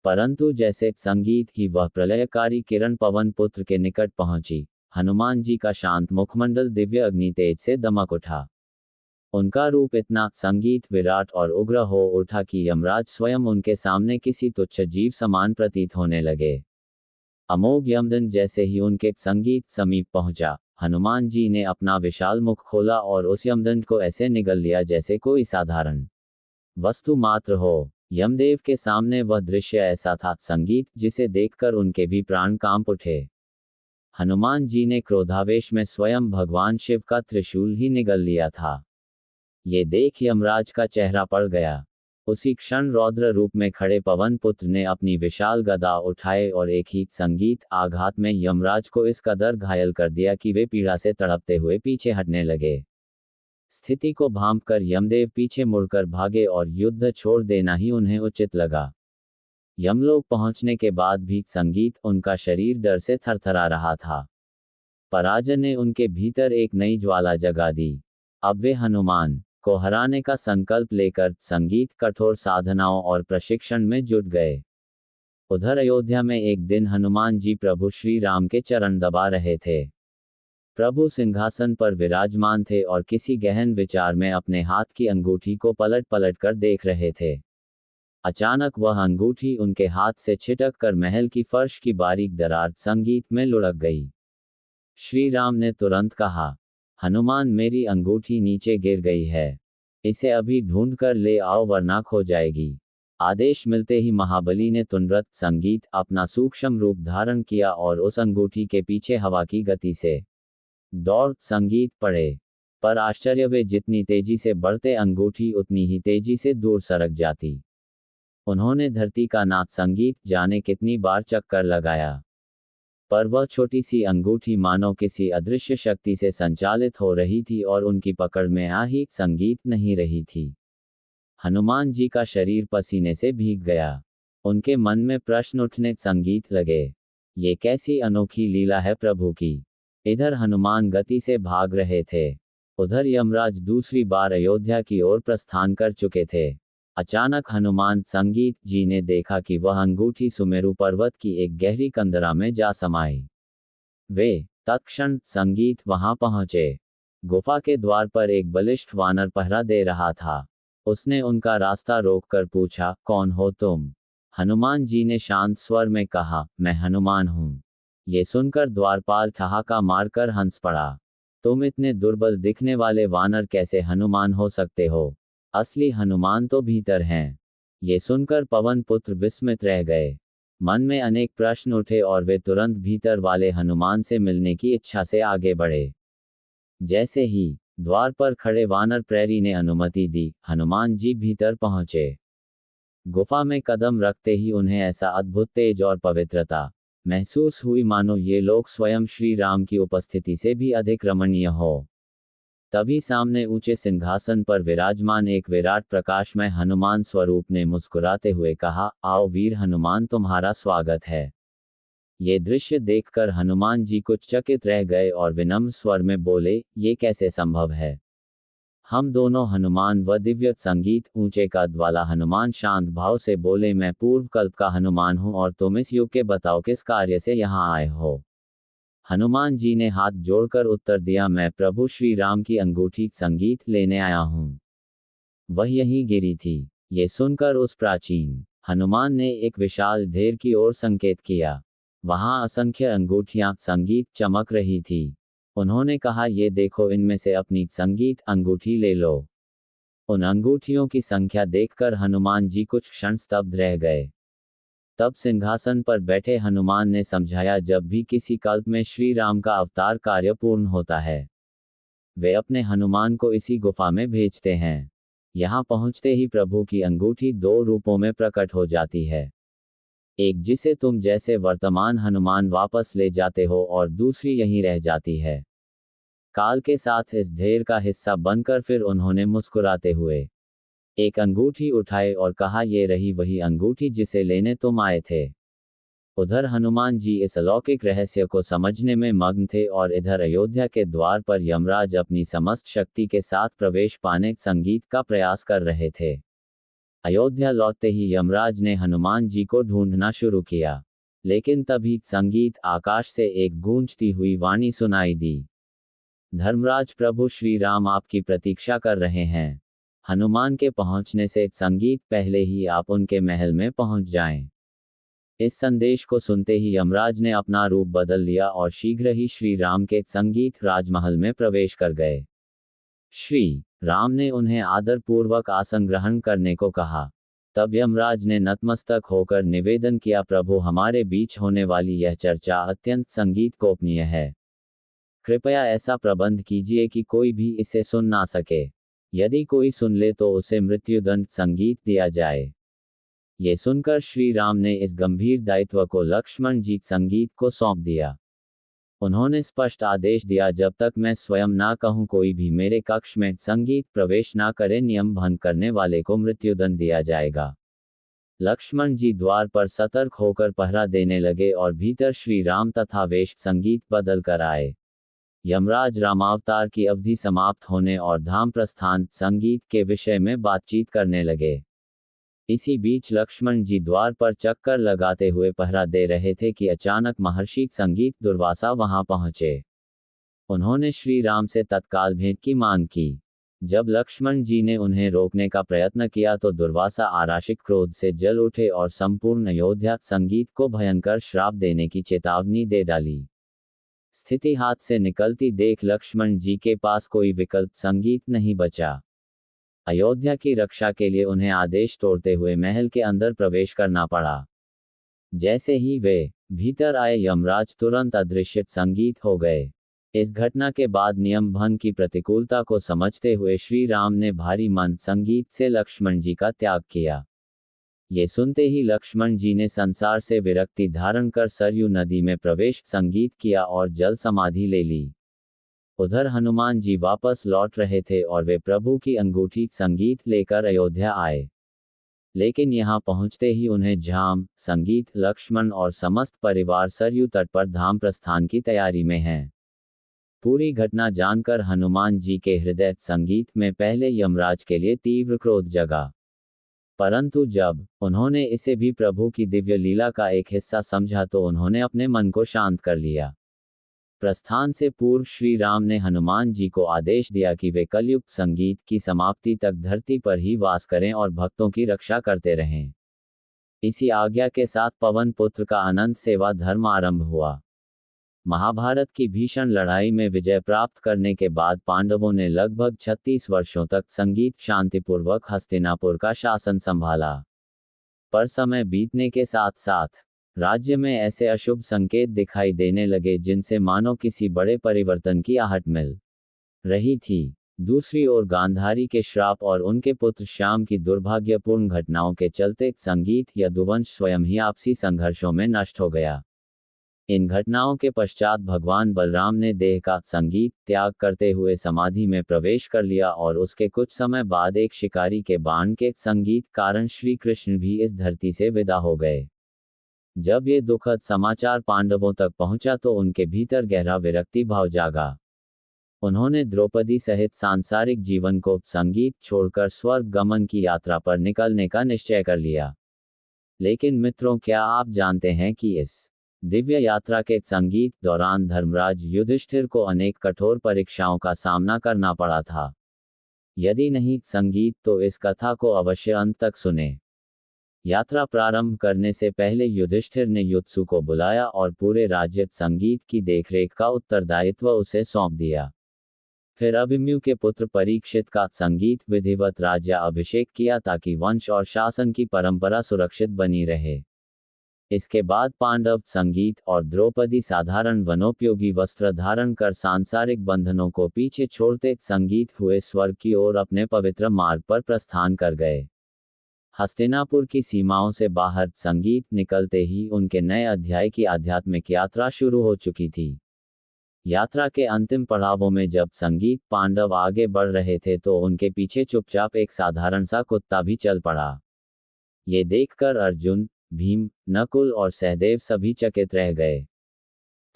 परंतु जैसे संगीत की वह प्रलयकारी किरण पवन पुत्र के निकट पहुंची, हनुमान जी का शांत मुखमंडल दिव्य अग्नि तेज से दमक उठा। उनका रूप इतना संगीत विराट और उग्र हो उठा कि यमराज स्वयं उनके सामने किसी तुच्छ जीव समान प्रतीत होने लगे। अमोघ यमदंड जैसे ही उनके संगीत समीप पहुंचा, हनुमान जी ने अपना विशाल मुख खोला और उस यमदंड को ऐसे निगल लिया जैसे कोई साधारण वस्तु मात्र हो। यमदेव के सामने वह दृश्य ऐसा था संगीत जिसे देखकर उनके भी प्राण कांप उठे। हनुमान जी ने क्रोधावेश में स्वयं भगवान शिव का त्रिशूल ही निगल लिया था। ये देख यमराज का चेहरा पड़ गया। उसी क्षण रौद्र रूप में खड़े पवन पुत्र ने अपनी विशाल गदा उठाए और एक ही संगीत आघात में यमराज को इस कदर घायल कर दिया कि वे पीड़ा से तड़पते हुए पीछे हटने लगे। स्थिति को भांपकर यमदेव पीछे मुड़कर भागे और युद्ध छोड़ देना ही उन्हें उचित लगा। यमलोक पहुंचने के बाद भी संगीत उनका शरीर डर से थरथरा रहा था। पराजय ने उनके भीतर एक नई ज्वाला जगा दी। अब वे हनुमान को हराने का संकल्प लेकर संगीत कठोर साधनाओं और प्रशिक्षण में जुट गए। उधर अयोध्या में एक दिन हनुमान जी प्रभु श्री राम के चरण दबा रहे थे। प्रभु सिंहासन पर विराजमान थे और किसी गहन विचार में अपने हाथ की अंगूठी को पलट पलट कर देख रहे थे। अचानक वह अंगूठी उनके हाथ से छिटक कर महल की फर्श की बारीक दरार संगीत में लुढ़क गई। श्री राम ने तुरंत कहा, हनुमान, मेरी अंगूठी नीचे गिर गई है, इसे अभी ढूंढ कर ले आओ वरना खो जाएगी। आदेश मिलते ही महाबली ने तुरंत संगीत अपना सूक्ष्म रूप धारण किया और उस अंगूठी के पीछे हवा की गति से दौड़ संगीत पड़े। पर आश्चर्य, वे जितनी तेजी से बढ़ते अंगूठी उतनी ही तेजी से दूर सरक जाती। उन्होंने धरती का नाथ संगीत जाने कितनी बार चक्कर लगाया, पर वह छोटी सी अंगूठी मानो किसी अदृश्य शक्ति से संचालित हो रही थी और उनकी पकड़ में आ ही संगीत नहीं रही थी। हनुमान जी का शरीर पसीने से भीग गया। उनके मन में प्रश्न उठने संगीत लगे, ये कैसी अनोखी लीला है प्रभु की। इधर हनुमान गति से भाग रहे थे, उधर यमराज दूसरी बार अयोध्या की ओर प्रस्थान कर चुके थे। अचानक हनुमान संगीत जी ने देखा कि वह अंगूठी सुमेरु पर्वत की एक गहरी कंदरा में जा समाई। वे तत्क्षण संगीत वहां पहुंचे। गुफा के द्वार पर एक बलिष्ठ वानर पहरा दे रहा था। उसने उनका रास्ता रोककर पूछा, कौन हो तुम? हनुमान जी ने शांत स्वर में कहा, मैं हनुमान हूं। ये सुनकर द्वारपाल ठहाका मारकर हंस पड़ा। तुम इतने दुर्बल दिखने वाले वानर कैसे हनुमान हो सकते हो? असली हनुमान तो भीतर हैं। ये सुनकर पवन पुत्र विस्मित रह गए। मन में अनेक प्रश्न उठे और वे तुरंत भीतर वाले हनुमान से मिलने की इच्छा से आगे बढ़े। जैसे ही द्वार पर खड़े वानर प्रहरी ने अनुमति दी, हनुमान जी भीतर पहुंचे। गुफा में कदम रखते ही उन्हें ऐसा अद्भुत तेज और पवित्रता महसूस हुई मानो ये लोग स्वयं श्री राम की उपस्थिति से भी अधिक रमणीय हो। तभी सामने ऊंचे सिंहासन पर विराजमान एक विराट प्रकाशमय हनुमान स्वरूप ने मुस्कुराते हुए कहा, आओ वीर हनुमान, तुम्हारा स्वागत है। ये दृश्य देखकर हनुमान जी कुछ चकित रह गए और विनम्र स्वर में बोले, ये कैसे संभव है। हम दोनों हनुमान व दिव्य संगीत। ऊंचे कद वाला हनुमान शांत भाव से बोले, मैं पूर्व कल्प का हनुमान हूं और तुम इस युग के बताओ किस कार्य से यहाँ आए हो। हनुमान जी ने हाथ जोड़कर उत्तर दिया, मैं प्रभु श्री राम की अंगूठी संगीत लेने आया हूं। वह यहीं गिरी थी। ये सुनकर उस प्राचीन हनुमान ने एक विशाल ढेर की ओर संकेत किया। वहां असंख्य अंगूठियां संगीत चमक रही थी। उन्होंने कहा, ये देखो, इनमें से अपनी संगीत अंगूठी ले लो। उन अंगूठियों की संख्या देखकर हनुमान जी कुछ क्षण स्तब्ध रह गए। तब सिंहासन पर बैठे हनुमान ने समझाया, जब भी किसी कल्प में श्री राम का अवतार कार्य पूर्ण होता है, वे अपने हनुमान को इसी गुफा में भेजते हैं। यहाँ पहुँचते ही प्रभु की अंगूठी दो रूपों में प्रकट हो जाती है। एक जिसे तुम जैसे वर्तमान हनुमान वापस ले जाते हो और दूसरी यहीं रह जाती है। काल के साथ इस ढेर का हिस्सा बनकर फिर उन्होंने मुस्कुराते हुए एक अंगूठी उठाई और कहा, ये रही वही अंगूठी जिसे लेने तुम आए थे। उधर हनुमान जी इस अलौकिक रहस्य को समझने में मग्न थे और इधर अयोध्या के द्वार पर यमराज अपनी समस्त शक्ति के साथ प्रवेश पाने संगीत का प्रयास कर रहे थे। अयोध्या लौटते ही यमराज ने हनुमान जी को ढूंढना शुरू किया, लेकिन तभी संगीत आकाश से एक गूंजती हुई वाणी सुनाई दी, धर्मराज प्रभु श्री राम आपकी प्रतीक्षा कर रहे हैं। हनुमान के पहुंचने से संगीत पहले ही आप उनके महल में पहुंच जाएं। इस संदेश को सुनते ही यमराज ने अपना रूप बदल लिया और शीघ्र ही श्री राम के संगीत राजमहल में प्रवेश कर गए। श्री राम ने उन्हें आदरपूर्वक आसन ग्रहण करने को कहा। तब यमराज ने नतमस्तक होकर निवेदन किया, प्रभु, हमारे बीच होने वाली यह चर्चा अत्यंत संगीत गोपनीय है। कृपया ऐसा प्रबंध कीजिए कि कोई भी इसे सुन ना सके। यदि कोई सुन ले तो उसे मृत्युदंड संगीत दिया जाए। ये सुनकर श्री राम ने इस गंभीर दायित्व को लक्ष्मण जी संगीत को सौंप दिया। उन्होंने स्पष्ट आदेश दिया, जब तक मैं स्वयं ना कहूं कोई भी मेरे कक्ष में संगीत प्रवेश ना करे, नियम भंग करने वाले को मृत्युदंड दिया जाएगा। लक्ष्मण जी द्वार पर सतर्क होकर पहरा देने लगे और भीतर श्री राम तथा वेश संगीत बदल कर आए। यमराज रामावतार की अवधि समाप्त होने और धाम प्रस्थान संगीत के विषय में बातचीत करने लगे। इसी बीच लक्ष्मण जी द्वार पर चक्कर लगाते हुए पहरा दे रहे थे कि अचानक महर्षि संगीत दुर्वासा वहां पहुंचे। उन्होंने श्री राम से तत्काल भेंट की मांग की। जब लक्ष्मण जी ने उन्हें रोकने का प्रयत्न किया तो दुर्वासा आराशिक क्रोध से जल उठे और संपूर्ण अयोध्या संगीत को भयंकर श्राप देने की चेतावनी दे डाली। स्थिति हाथ से निकलती देख लक्ष्मण जी के पास कोई विकल्प संगीत नहीं बचा। अयोध्या की रक्षा के लिए उन्हें आदेश तोड़ते हुए महल के अंदर प्रवेश करना पड़ा। जैसे ही वे भीतर आए, यमराज तुरंत अदृश्य संगीत हो गए। इस घटना के बाद नियम भंग की प्रतिकूलता को समझते हुए श्री राम ने भारी मन संगीत से लक्ष्मण जी का त्याग किया। ये सुनते ही लक्ष्मण जी ने संसार से विरक्ति धारण कर सरयू नदी में प्रवेश संगीत किया और जल समाधि ले ली। उधर हनुमान जी वापस लौट रहे थे और वे प्रभु की अंगूठी संगीत लेकर अयोध्या आए। लेकिन यहाँ पहुँचते ही उन्हें जाम संगीत, लक्ष्मण और समस्त परिवार सरयू तट पर धाम प्रस्थान की तैयारी में हैं। पूरी घटना जानकर हनुमान जी के हृदय संगीत में पहले यमराज के लिए तीव्र क्रोध जगा, परंतु जब उन्होंने इसे भी प्रभु की दिव्य लीला का एक हिस्सा समझा तो उन्होंने अपने मन को शांत कर लिया। प्रस्थान से पूर्व श्री राम ने हनुमान जी को आदेश दिया कि वे कलयुग संगीत की समाप्ति तक धरती पर ही वास करें और भक्तों की रक्षा करते रहें। इसी आज्ञा के साथ पवन पुत्र का अनंत सेवा धर्म आरंभ हुआ। महाभारत की भीषण लड़ाई में विजय प्राप्त करने के बाद पांडवों ने लगभग 36 वर्षों तक संगीत शांतिपूर्वक हस्तिनापुर का शासन संभाला। पर समय बीतने के साथ साथ राज्य में ऐसे अशुभ संकेत दिखाई देने लगे जिनसे मानो किसी बड़े परिवर्तन की आहट मिल रही थी। दूसरी ओर गांधारी के श्राप और उनके पुत्र श्याम की दुर्भाग्यपूर्ण घटनाओं के चलते संगीत यदुवंश स्वयं ही आपसी संघर्षों में नष्ट हो गया। इन घटनाओं के पश्चात भगवान बलराम ने देह का संगीत त्याग करते हुए समाधि में प्रवेश कर लिया और उसके कुछ समय बाद एक शिकारी के बाण के संगीत कारण श्री कृष्ण भी इस धरती से विदा हो गए। जब ये दुखद समाचार पांडवों तक पहुंचा तो उनके भीतर गहरा विरक्ति भाव जागा। उन्होंने द्रौपदी सहित सांसारिक जीवन को संगीत छोड़कर स्वर्ग गमन की यात्रा पर निकलने का निश्चय कर लिया। लेकिन मित्रों, क्या आप जानते हैं कि इस दिव्य यात्रा के संगीत दौरान धर्मराज युधिष्ठिर को अनेक कठोर परीक्षाओं का सामना करना पड़ा था? यदि नहीं संगीत तो इस कथा को अवश्य अंत तक सुने। यात्रा प्रारंभ करने से पहले युधिष्ठिर ने युत्सु को बुलाया और पूरे राज्य संगीत की देखरेख का उत्तरदायित्व उसे सौंप दिया। फिर अभिमन्यु के पुत्र परीक्षित का संगीत विधिवत राज्य अभिषेक किया ताकि वंश और शासन की परंपरा सुरक्षित बनी रहे। इसके बाद पांडव संगीत और द्रौपदी साधारण वनोपयोगी वस्त्र धारण कर सांसारिक बंधनों को पीछे छोड़ते संगीत हुए स्वर्ग की ओर अपने पवित्र मार्ग पर प्रस्थान कर गए। हस्तिनापुर की सीमाओं से बाहर संगीत निकलते ही उनके नए अध्याय की आध्यात्मिक यात्रा शुरू हो चुकी थी। यात्रा के अंतिम पड़ावों में जब संगीत पांडव आगे बढ़ रहे थे तो उनके पीछे चुपचाप एक साधारण सा कुत्ता भी चल पड़ा। ये देखकर अर्जुन, भीम, नकुल और सहदेव सभी चकित रह गए।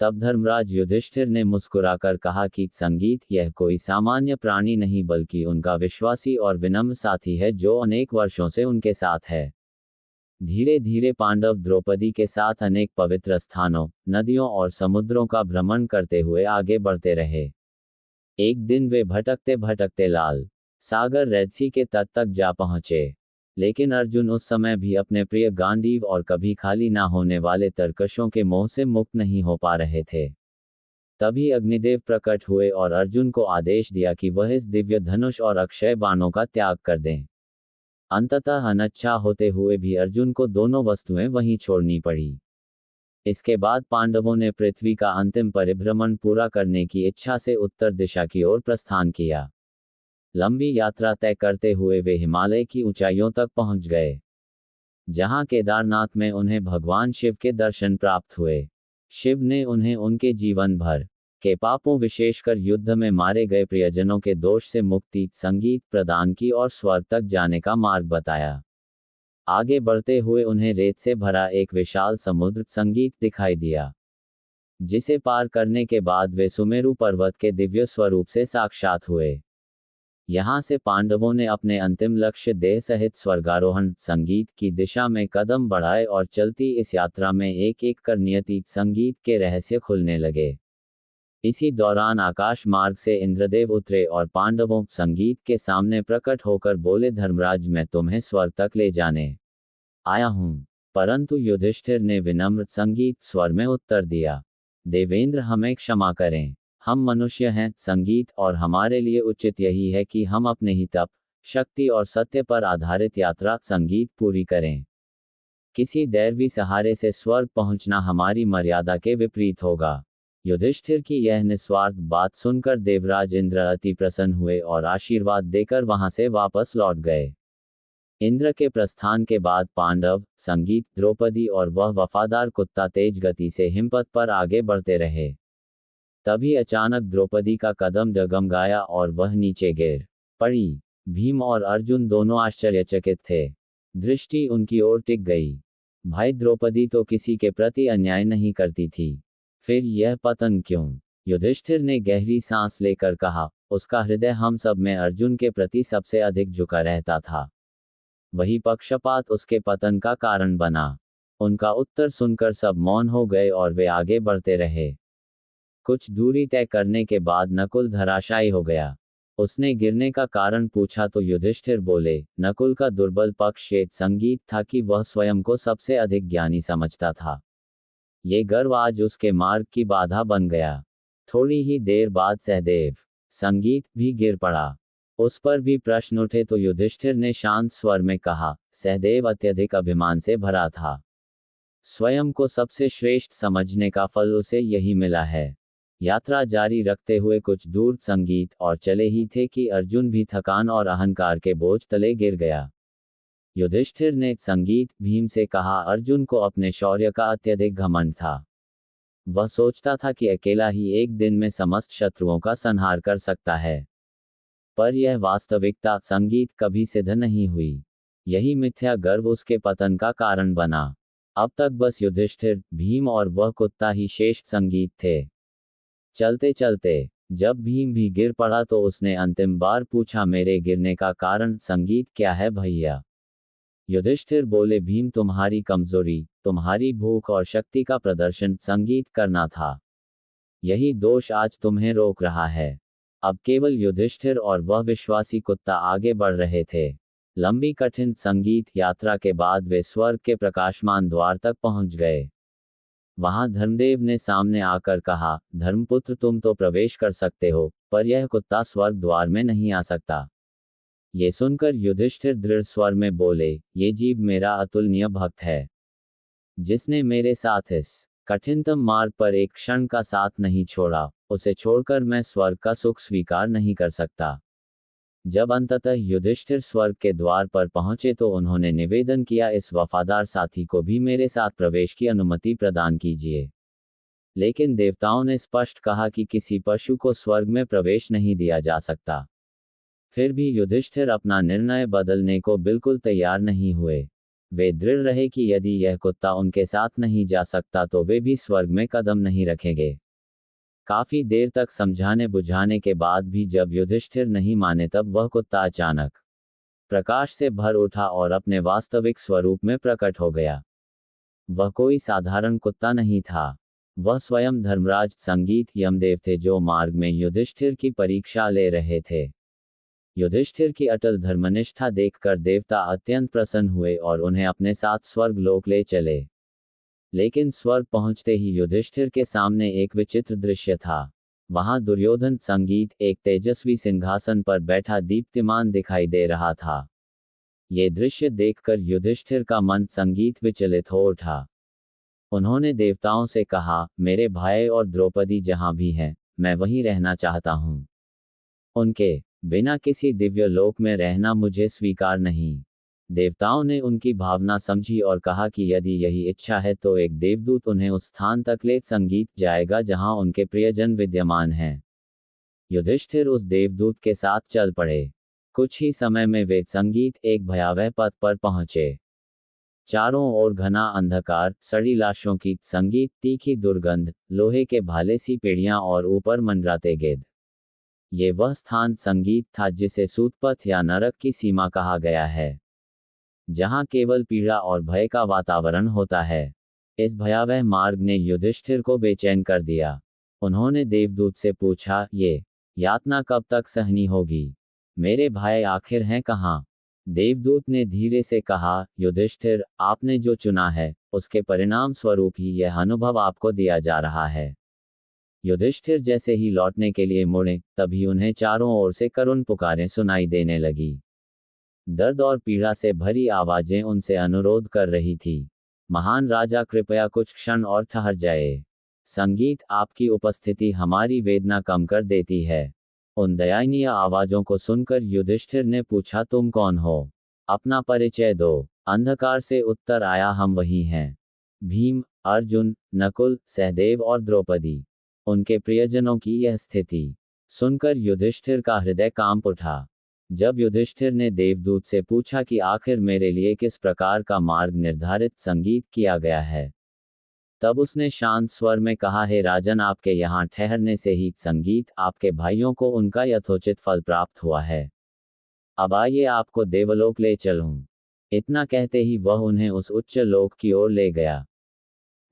तब धर्मराज युधिष्ठिर ने मुस्कुराकर कहा कि संगीत यह कोई सामान्य प्राणी नहीं बल्कि उनका विश्वासी और विनम्र साथी है जो अनेक वर्षों से उनके साथ है। धीरे धीरे पांडव द्रौपदी के साथ अनेक पवित्र स्थानों, नदियों और समुद्रों का भ्रमण करते हुए आगे बढ़ते रहे। एक दिन वे भटकते भटकते लाल सागर रेड सी के तट तक जा पहुंचे। लेकिन अर्जुन उस समय भी अपने प्रिय गांडीव और कभी खाली ना होने वाले तरकशों के मोह से मुक्त नहीं हो पा रहे थे। तभी अग्निदेव प्रकट हुए और अर्जुन को आदेश दिया कि वह इस दिव्य धनुष और अक्षय बाणों का त्याग कर दें। अंततः अनिच्छा होते हुए भी अर्जुन को दोनों वस्तुएं वहीं छोड़नी पड़ी। इसके बाद पांडवों ने पृथ्वी का अंतिम परिभ्रमण पूरा करने की इच्छा से उत्तर दिशा की ओर प्रस्थान किया। लंबी यात्रा तय करते हुए वे हिमालय की ऊंचाइयों तक पहुंच गए, जहां केदारनाथ में उन्हें भगवान शिव के दर्शन प्राप्त हुए। शिव ने उन्हें उनके जीवन भर के पापों, विशेषकर युद्ध में मारे गए प्रियजनों के दोष से मुक्ति, संगीत प्रदान की और स्वर्ग तक जाने का मार्ग बताया। आगे बढ़ते हुए उन्हें रेत से भरा एक विशाल समुद्र संगीत दिखाई दिया, जिसे पार करने के बाद वे सुमेरु पर्वत के दिव्य स्वरूप से साक्षात हुए। यहाँ से पांडवों ने अपने अंतिम लक्ष्य देह सहित स्वर्गारोहण संगीत की दिशा में कदम बढ़ाए और चलती इस यात्रा में एक एक कर नियति संगीत के रहस्य खुलने लगे। इसी दौरान आकाश मार्ग से इंद्रदेव उतरे और पांडवों संगीत के सामने प्रकट होकर बोले, धर्मराज, मैं तुम्हें स्वर्ग तक ले जाने आया हूँ। परंतु युधिष्ठिर ने विनम्र संगीत स्वर में उत्तर दिया, देवेंद्र, हमें क्षमा करें, हम मनुष्य हैं संगीत, और हमारे लिए उचित यही है कि हम अपने ही तप, शक्ति और सत्य पर आधारित यात्रा संगीत पूरी करें। किसी दैवी सहारे से स्वर्ग पहुंचना हमारी मर्यादा के विपरीत होगा। युधिष्ठिर की यह निस्वार्थ बात सुनकर देवराज इंद्र अति प्रसन्न हुए और आशीर्वाद देकर वहां से वापस लौट गए। इंद्र के प्रस्थान के बाद पांडव, संगीत, द्रौपदी और वह वफादार कुत्ता तेज गति से हिमपथ पर आगे बढ़ते रहे। तभी अचानक द्रौपदी का कदम डगमगाया और वह नीचे गिर पड़ी। भीम और अर्जुन दोनों आश्चर्यचकित थे। दृष्टि उनकी ओर टिक गई। भाई, द्रौपदी तो किसी के प्रति अन्याय नहीं करती थी, फिर यह पतन क्यों? युधिष्ठिर ने गहरी सांस लेकर कहा, उसका हृदय हम सब में अर्जुन के प्रति सबसे अधिक झुका रहता था। वही पक्षपात उसके पतन का कारण बना। उनका उत्तर सुनकर सब मौन हो गए और वे आगे बढ़ते रहे। कुछ दूरी तय करने के बाद नकुल धराशायी हो गया। उसने गिरने का कारण पूछा तो युधिष्ठिर बोले, नकुल का दुर्बल पक्ष ये संगीत था कि वह स्वयं को सबसे अधिक ज्ञानी समझता था। ये गर्व आज उसके मार्ग की बाधा बन गया। थोड़ी ही देर बाद सहदेव, संगीत भी गिर पड़ा। उस पर भी प्रश्न उठे तो युधिष्ठिर ने शांत स्वर में कहा, सहदेव अत्यधिक अभिमान से भरा था। स्वयं को सबसे श्रेष्ठ समझने का फल उसे यही मिला है। यात्रा जारी रखते हुए कुछ दूर संगीत और चले ही थे कि अर्जुन भी थकान और अहंकार के बोझ तले गिर गया। युधिष्ठिर ने संगीत, भीम से कहा, अर्जुन को अपने शौर्य का अत्यधिक घमंड था। वह सोचता था कि अकेला ही एक दिन में समस्त शत्रुओं का संहार कर सकता है, पर यह वास्तविकता संगीत कभी सिद्ध नहीं हुई। यही मिथ्या गर्व उसके पतन का कारण बना। अब तक बस युधिष्ठिर, भीम और वह कुत्ता ही श्रेष्ठ संगीत थे। चलते चलते जब भीम भी गिर पड़ा तो उसने अंतिम बार पूछा, मेरे गिरने का कारण संगीत क्या है भैया? युधिष्ठिर बोले, भीम तुम्हारी कमजोरी, तुम्हारी भूख और शक्ति का प्रदर्शन संगीत करना था। यही दोष आज तुम्हें रोक रहा है। अब केवल युधिष्ठिर और वह विश्वासी कुत्ता आगे बढ़ रहे थे। लंबी कठिन संगीत यात्रा के बाद वे स्वर्ग के प्रकाशमान द्वार तक पहुंच गए। वहां धर्मदेव ने सामने आकर कहा, धर्मपुत्र तुम तो प्रवेश कर सकते हो, पर यह कुत्ता स्वर्ग द्वार में नहीं आ सकता। ये सुनकर युधिष्ठिर दृढ़ स्वर में बोले, ये जीव मेरा अतुलनीय भक्त है, जिसने मेरे साथ इस कठिनतम मार्ग पर एक क्षण का साथ नहीं छोड़ा, उसे छोड़कर मैं स्वर्ग का सुख स्वीकार नहीं कर सकता। जब अंततः युधिष्ठिर स्वर्ग के द्वार पर पहुंचे तो उन्होंने निवेदन किया, इस वफादार साथी को भी मेरे साथ प्रवेश की अनुमति प्रदान कीजिए। लेकिन देवताओं ने स्पष्ट कहा कि किसी पशु को स्वर्ग में प्रवेश नहीं दिया जा सकता। फिर भी युधिष्ठिर अपना निर्णय बदलने को बिल्कुल तैयार नहीं हुए। वे दृढ़ रहे कि यदि यह कुत्ता उनके साथ नहीं जा सकता तो वे भी स्वर्ग में कदम नहीं रखेंगे। काफी देर तक समझाने बुझाने के बाद भी जब युधिष्ठिर नहीं माने तब वह कुत्ता अचानक प्रकाश से भर उठा और अपने वास्तविक स्वरूप में प्रकट हो गया। वह कोई साधारण कुत्ता नहीं था, वह स्वयं धर्मराज संगीत यमदेव थे, जो मार्ग में युधिष्ठिर की परीक्षा ले रहे थे। युधिष्ठिर की अटल धर्मनिष्ठा देखकर देवता अत्यंत प्रसन्न हुए और उन्हें अपने साथ स्वर्ग लोक ले चले। लेकिन स्वर्ग पहुंचते ही युधिष्ठिर के सामने एक विचित्र दृश्य था। वहां दुर्योधन संगीत एक तेजस्वी सिंहासन पर बैठा दीप्तिमान दिखाई दे रहा था। ये दृश्य देखकर युधिष्ठिर का मन संगीत विचलित हो उठा। उन्होंने देवताओं से कहा, मेरे भाई और द्रौपदी जहां भी हैं, मैं वहीं रहना चाहता हूं। उनके बिना किसी दिव्य लोक में रहना मुझे स्वीकार नहीं। देवताओं ने उनकी भावना समझी और कहा कि यदि यही इच्छा है तो एक देवदूत उन्हें उस स्थान तक ले संगीत जाएगा जहां उनके प्रियजन विद्यमान हैं। युधिष्ठिर उस देवदूत के साथ चल पड़े। कुछ ही समय में वे संगीत एक भयावह पथ पर पहुंचे। चारों ओर घना अंधकार, सड़ी लाशों की संगीत, तीखी दुर्गंध, लोहे के भाले सी पेड़ियां और ऊपर मंडराते गिद्ध। ये वह स्थान संगीत था जिसे सूतपथ या नरक की सीमा कहा गया है, जहां केवल पीड़ा और भय का वातावरण होता है। इस भयावह मार्ग ने युधिष्ठिर को बेचैन कर दिया। उन्होंने देवदूत से पूछा, ये यातना कब तक सहनी होगी? मेरे भाई आखिर हैं कहाँ? देवदूत ने धीरे से कहा, युधिष्ठिर, आपने जो चुना है उसके परिणाम स्वरूप ही यह अनुभव आपको दिया जा रहा है। युधिष्ठिर जैसे ही लौटने के लिए मुड़े, तभी उन्हें चारों ओर से करुण पुकारें सुनाई देने लगी। दर्द और पीड़ा से भरी आवाजें उनसे अनुरोध कर रही थी, महान राजा कृपया कुछ क्षण और ठहर जाए। संगीत, आपकी उपस्थिति हमारी वेदना कम कर देती है। उन दयानीय आवाजों को सुनकर युधिष्ठिर ने पूछा, तुम कौन हो? अपना परिचय दो। अंधकार से उत्तर आया, हम वही हैं। भीम, अर्जुन, नकुल, सहदेव और द्रौपदी। उनके प्रियजनों की यह स्थिति सुनकर युधिष्ठिर का हृदय कांप उठा। जब युधिष्ठिर ने देवदूत से पूछा कि आखिर मेरे लिए किस प्रकार का मार्ग निर्धारित संगीत किया गया है, तब उसने शांत स्वर में कहा, हे राजन, आपके यहाँ ठहरने से ही संगीत आपके भाइयों को उनका यथोचित फल प्राप्त हुआ है। अब आइए आपको देवलोक ले चलूं। इतना कहते ही वह उन्हें उस उच्च लोक की ओर ले गया।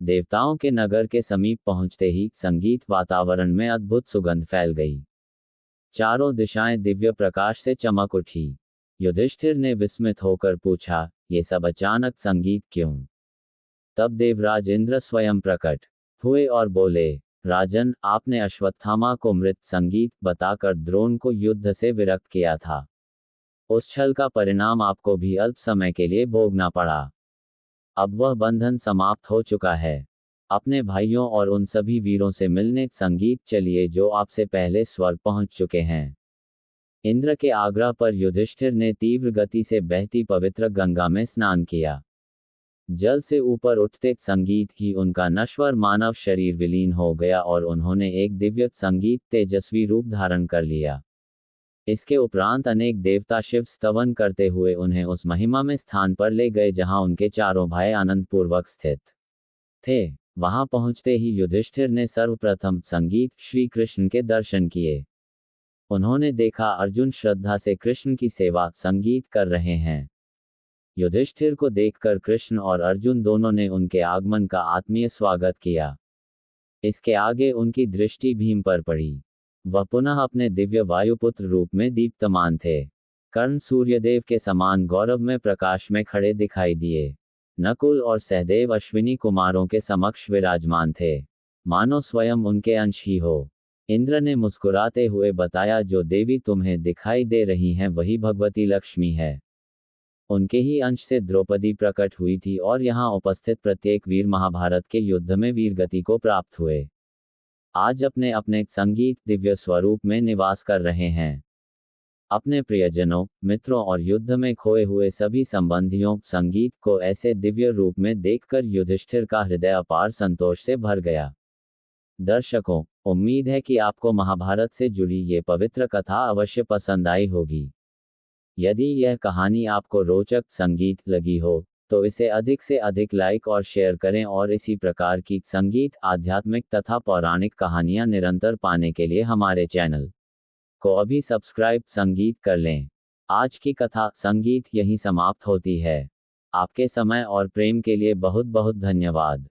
देवताओं के नगर के समीप पहुंचते ही संगीत वातावरण में अद्भुत सुगंध फैल गई। चारों दिशाएं दिव्य प्रकाश से चमक उठी। युधिष्ठिर ने विस्मित होकर पूछा, ये सब अचानक संगीत क्यों? तब देवराज इंद्र स्वयं प्रकट हुए और बोले, राजन, आपने अश्वत्थामा को मृत संगीत बताकर द्रोण को युद्ध से विरक्त किया था। उस छल का परिणाम आपको भी अल्प समय के लिए भोगना पड़ा। अब वह बंधन समाप्त हो चुका है। अपने भाइयों और उन सभी वीरों से मिलने संगीत चलिए जो आपसे पहले स्वर्ग पहुंच चुके हैं। इंद्र के आग्रह पर युधिष्ठिर ने तीव्र गति से बहती पवित्र गंगा में स्नान किया। जल से ऊपर उठते संगीत ही उनका नश्वर मानव शरीर विलीन हो गया और उन्होंने एक दिव्य संगीत तेजस्वी रूप धारण कर लिया। इसके उपरांत अनेक देवता शिव स्तवन करते हुए उन्हें उस महिमा में स्थान पर ले गए जहां उनके चारों भाई आनंदपूर्वक स्थित थे। वहां पहुंचते ही युधिष्ठिर ने सर्वप्रथम संगीत श्री कृष्ण के दर्शन किए। उन्होंने देखा अर्जुन श्रद्धा से कृष्ण की सेवा संगीत कर रहे हैं। युधिष्ठिर को देखकर कृष्ण और अर्जुन दोनों ने उनके आगमन का आत्मीय स्वागत किया। इसके आगे उनकी दृष्टि भीम पर पड़ी। वह पुनः अपने दिव्य वायुपुत्र रूप में दीप्तमान थे। कर्ण सूर्यदेव के समान गौरव में प्रकाश में खड़े दिखाई दिए। नकुल और सहदेव अश्विनी कुमारों के समक्ष विराजमान थे, मानो स्वयं उनके अंश ही हो। इंद्र ने मुस्कुराते हुए बताया, जो देवी तुम्हें दिखाई दे रही हैं वही भगवती लक्ष्मी है। उनके ही अंश से द्रौपदी प्रकट हुई थी और यहाँ उपस्थित प्रत्येक वीर महाभारत के युद्ध में वीरगति को प्राप्त हुए। आज अपने अपने संगीत दिव्य स्वरूप में निवास कर रहे हैं। अपने प्रियजनों, मित्रों और युद्ध में खोए हुए सभी संबंधियों संगीत को ऐसे दिव्य रूप में देखकर युधिष्ठिर का हृदय अपार संतोष से भर गया। दर्शकों, उम्मीद है कि आपको महाभारत से जुड़ी ये पवित्र कथा अवश्य पसंद आई होगी। यदि यह कहानी आपको रोचक संगीत लगी हो तो इसे अधिक से अधिक लाइक और शेयर करें और इसी प्रकार की संगीत, आध्यात्मिक तथा पौराणिक कहानियां निरंतर पाने के लिए हमारे चैनल को अभी सब्सक्राइब संगीत कर लें। आज की कथा संगीत यहीं समाप्त होती है। आपके समय और प्रेम के लिए बहुत बहुत धन्यवाद।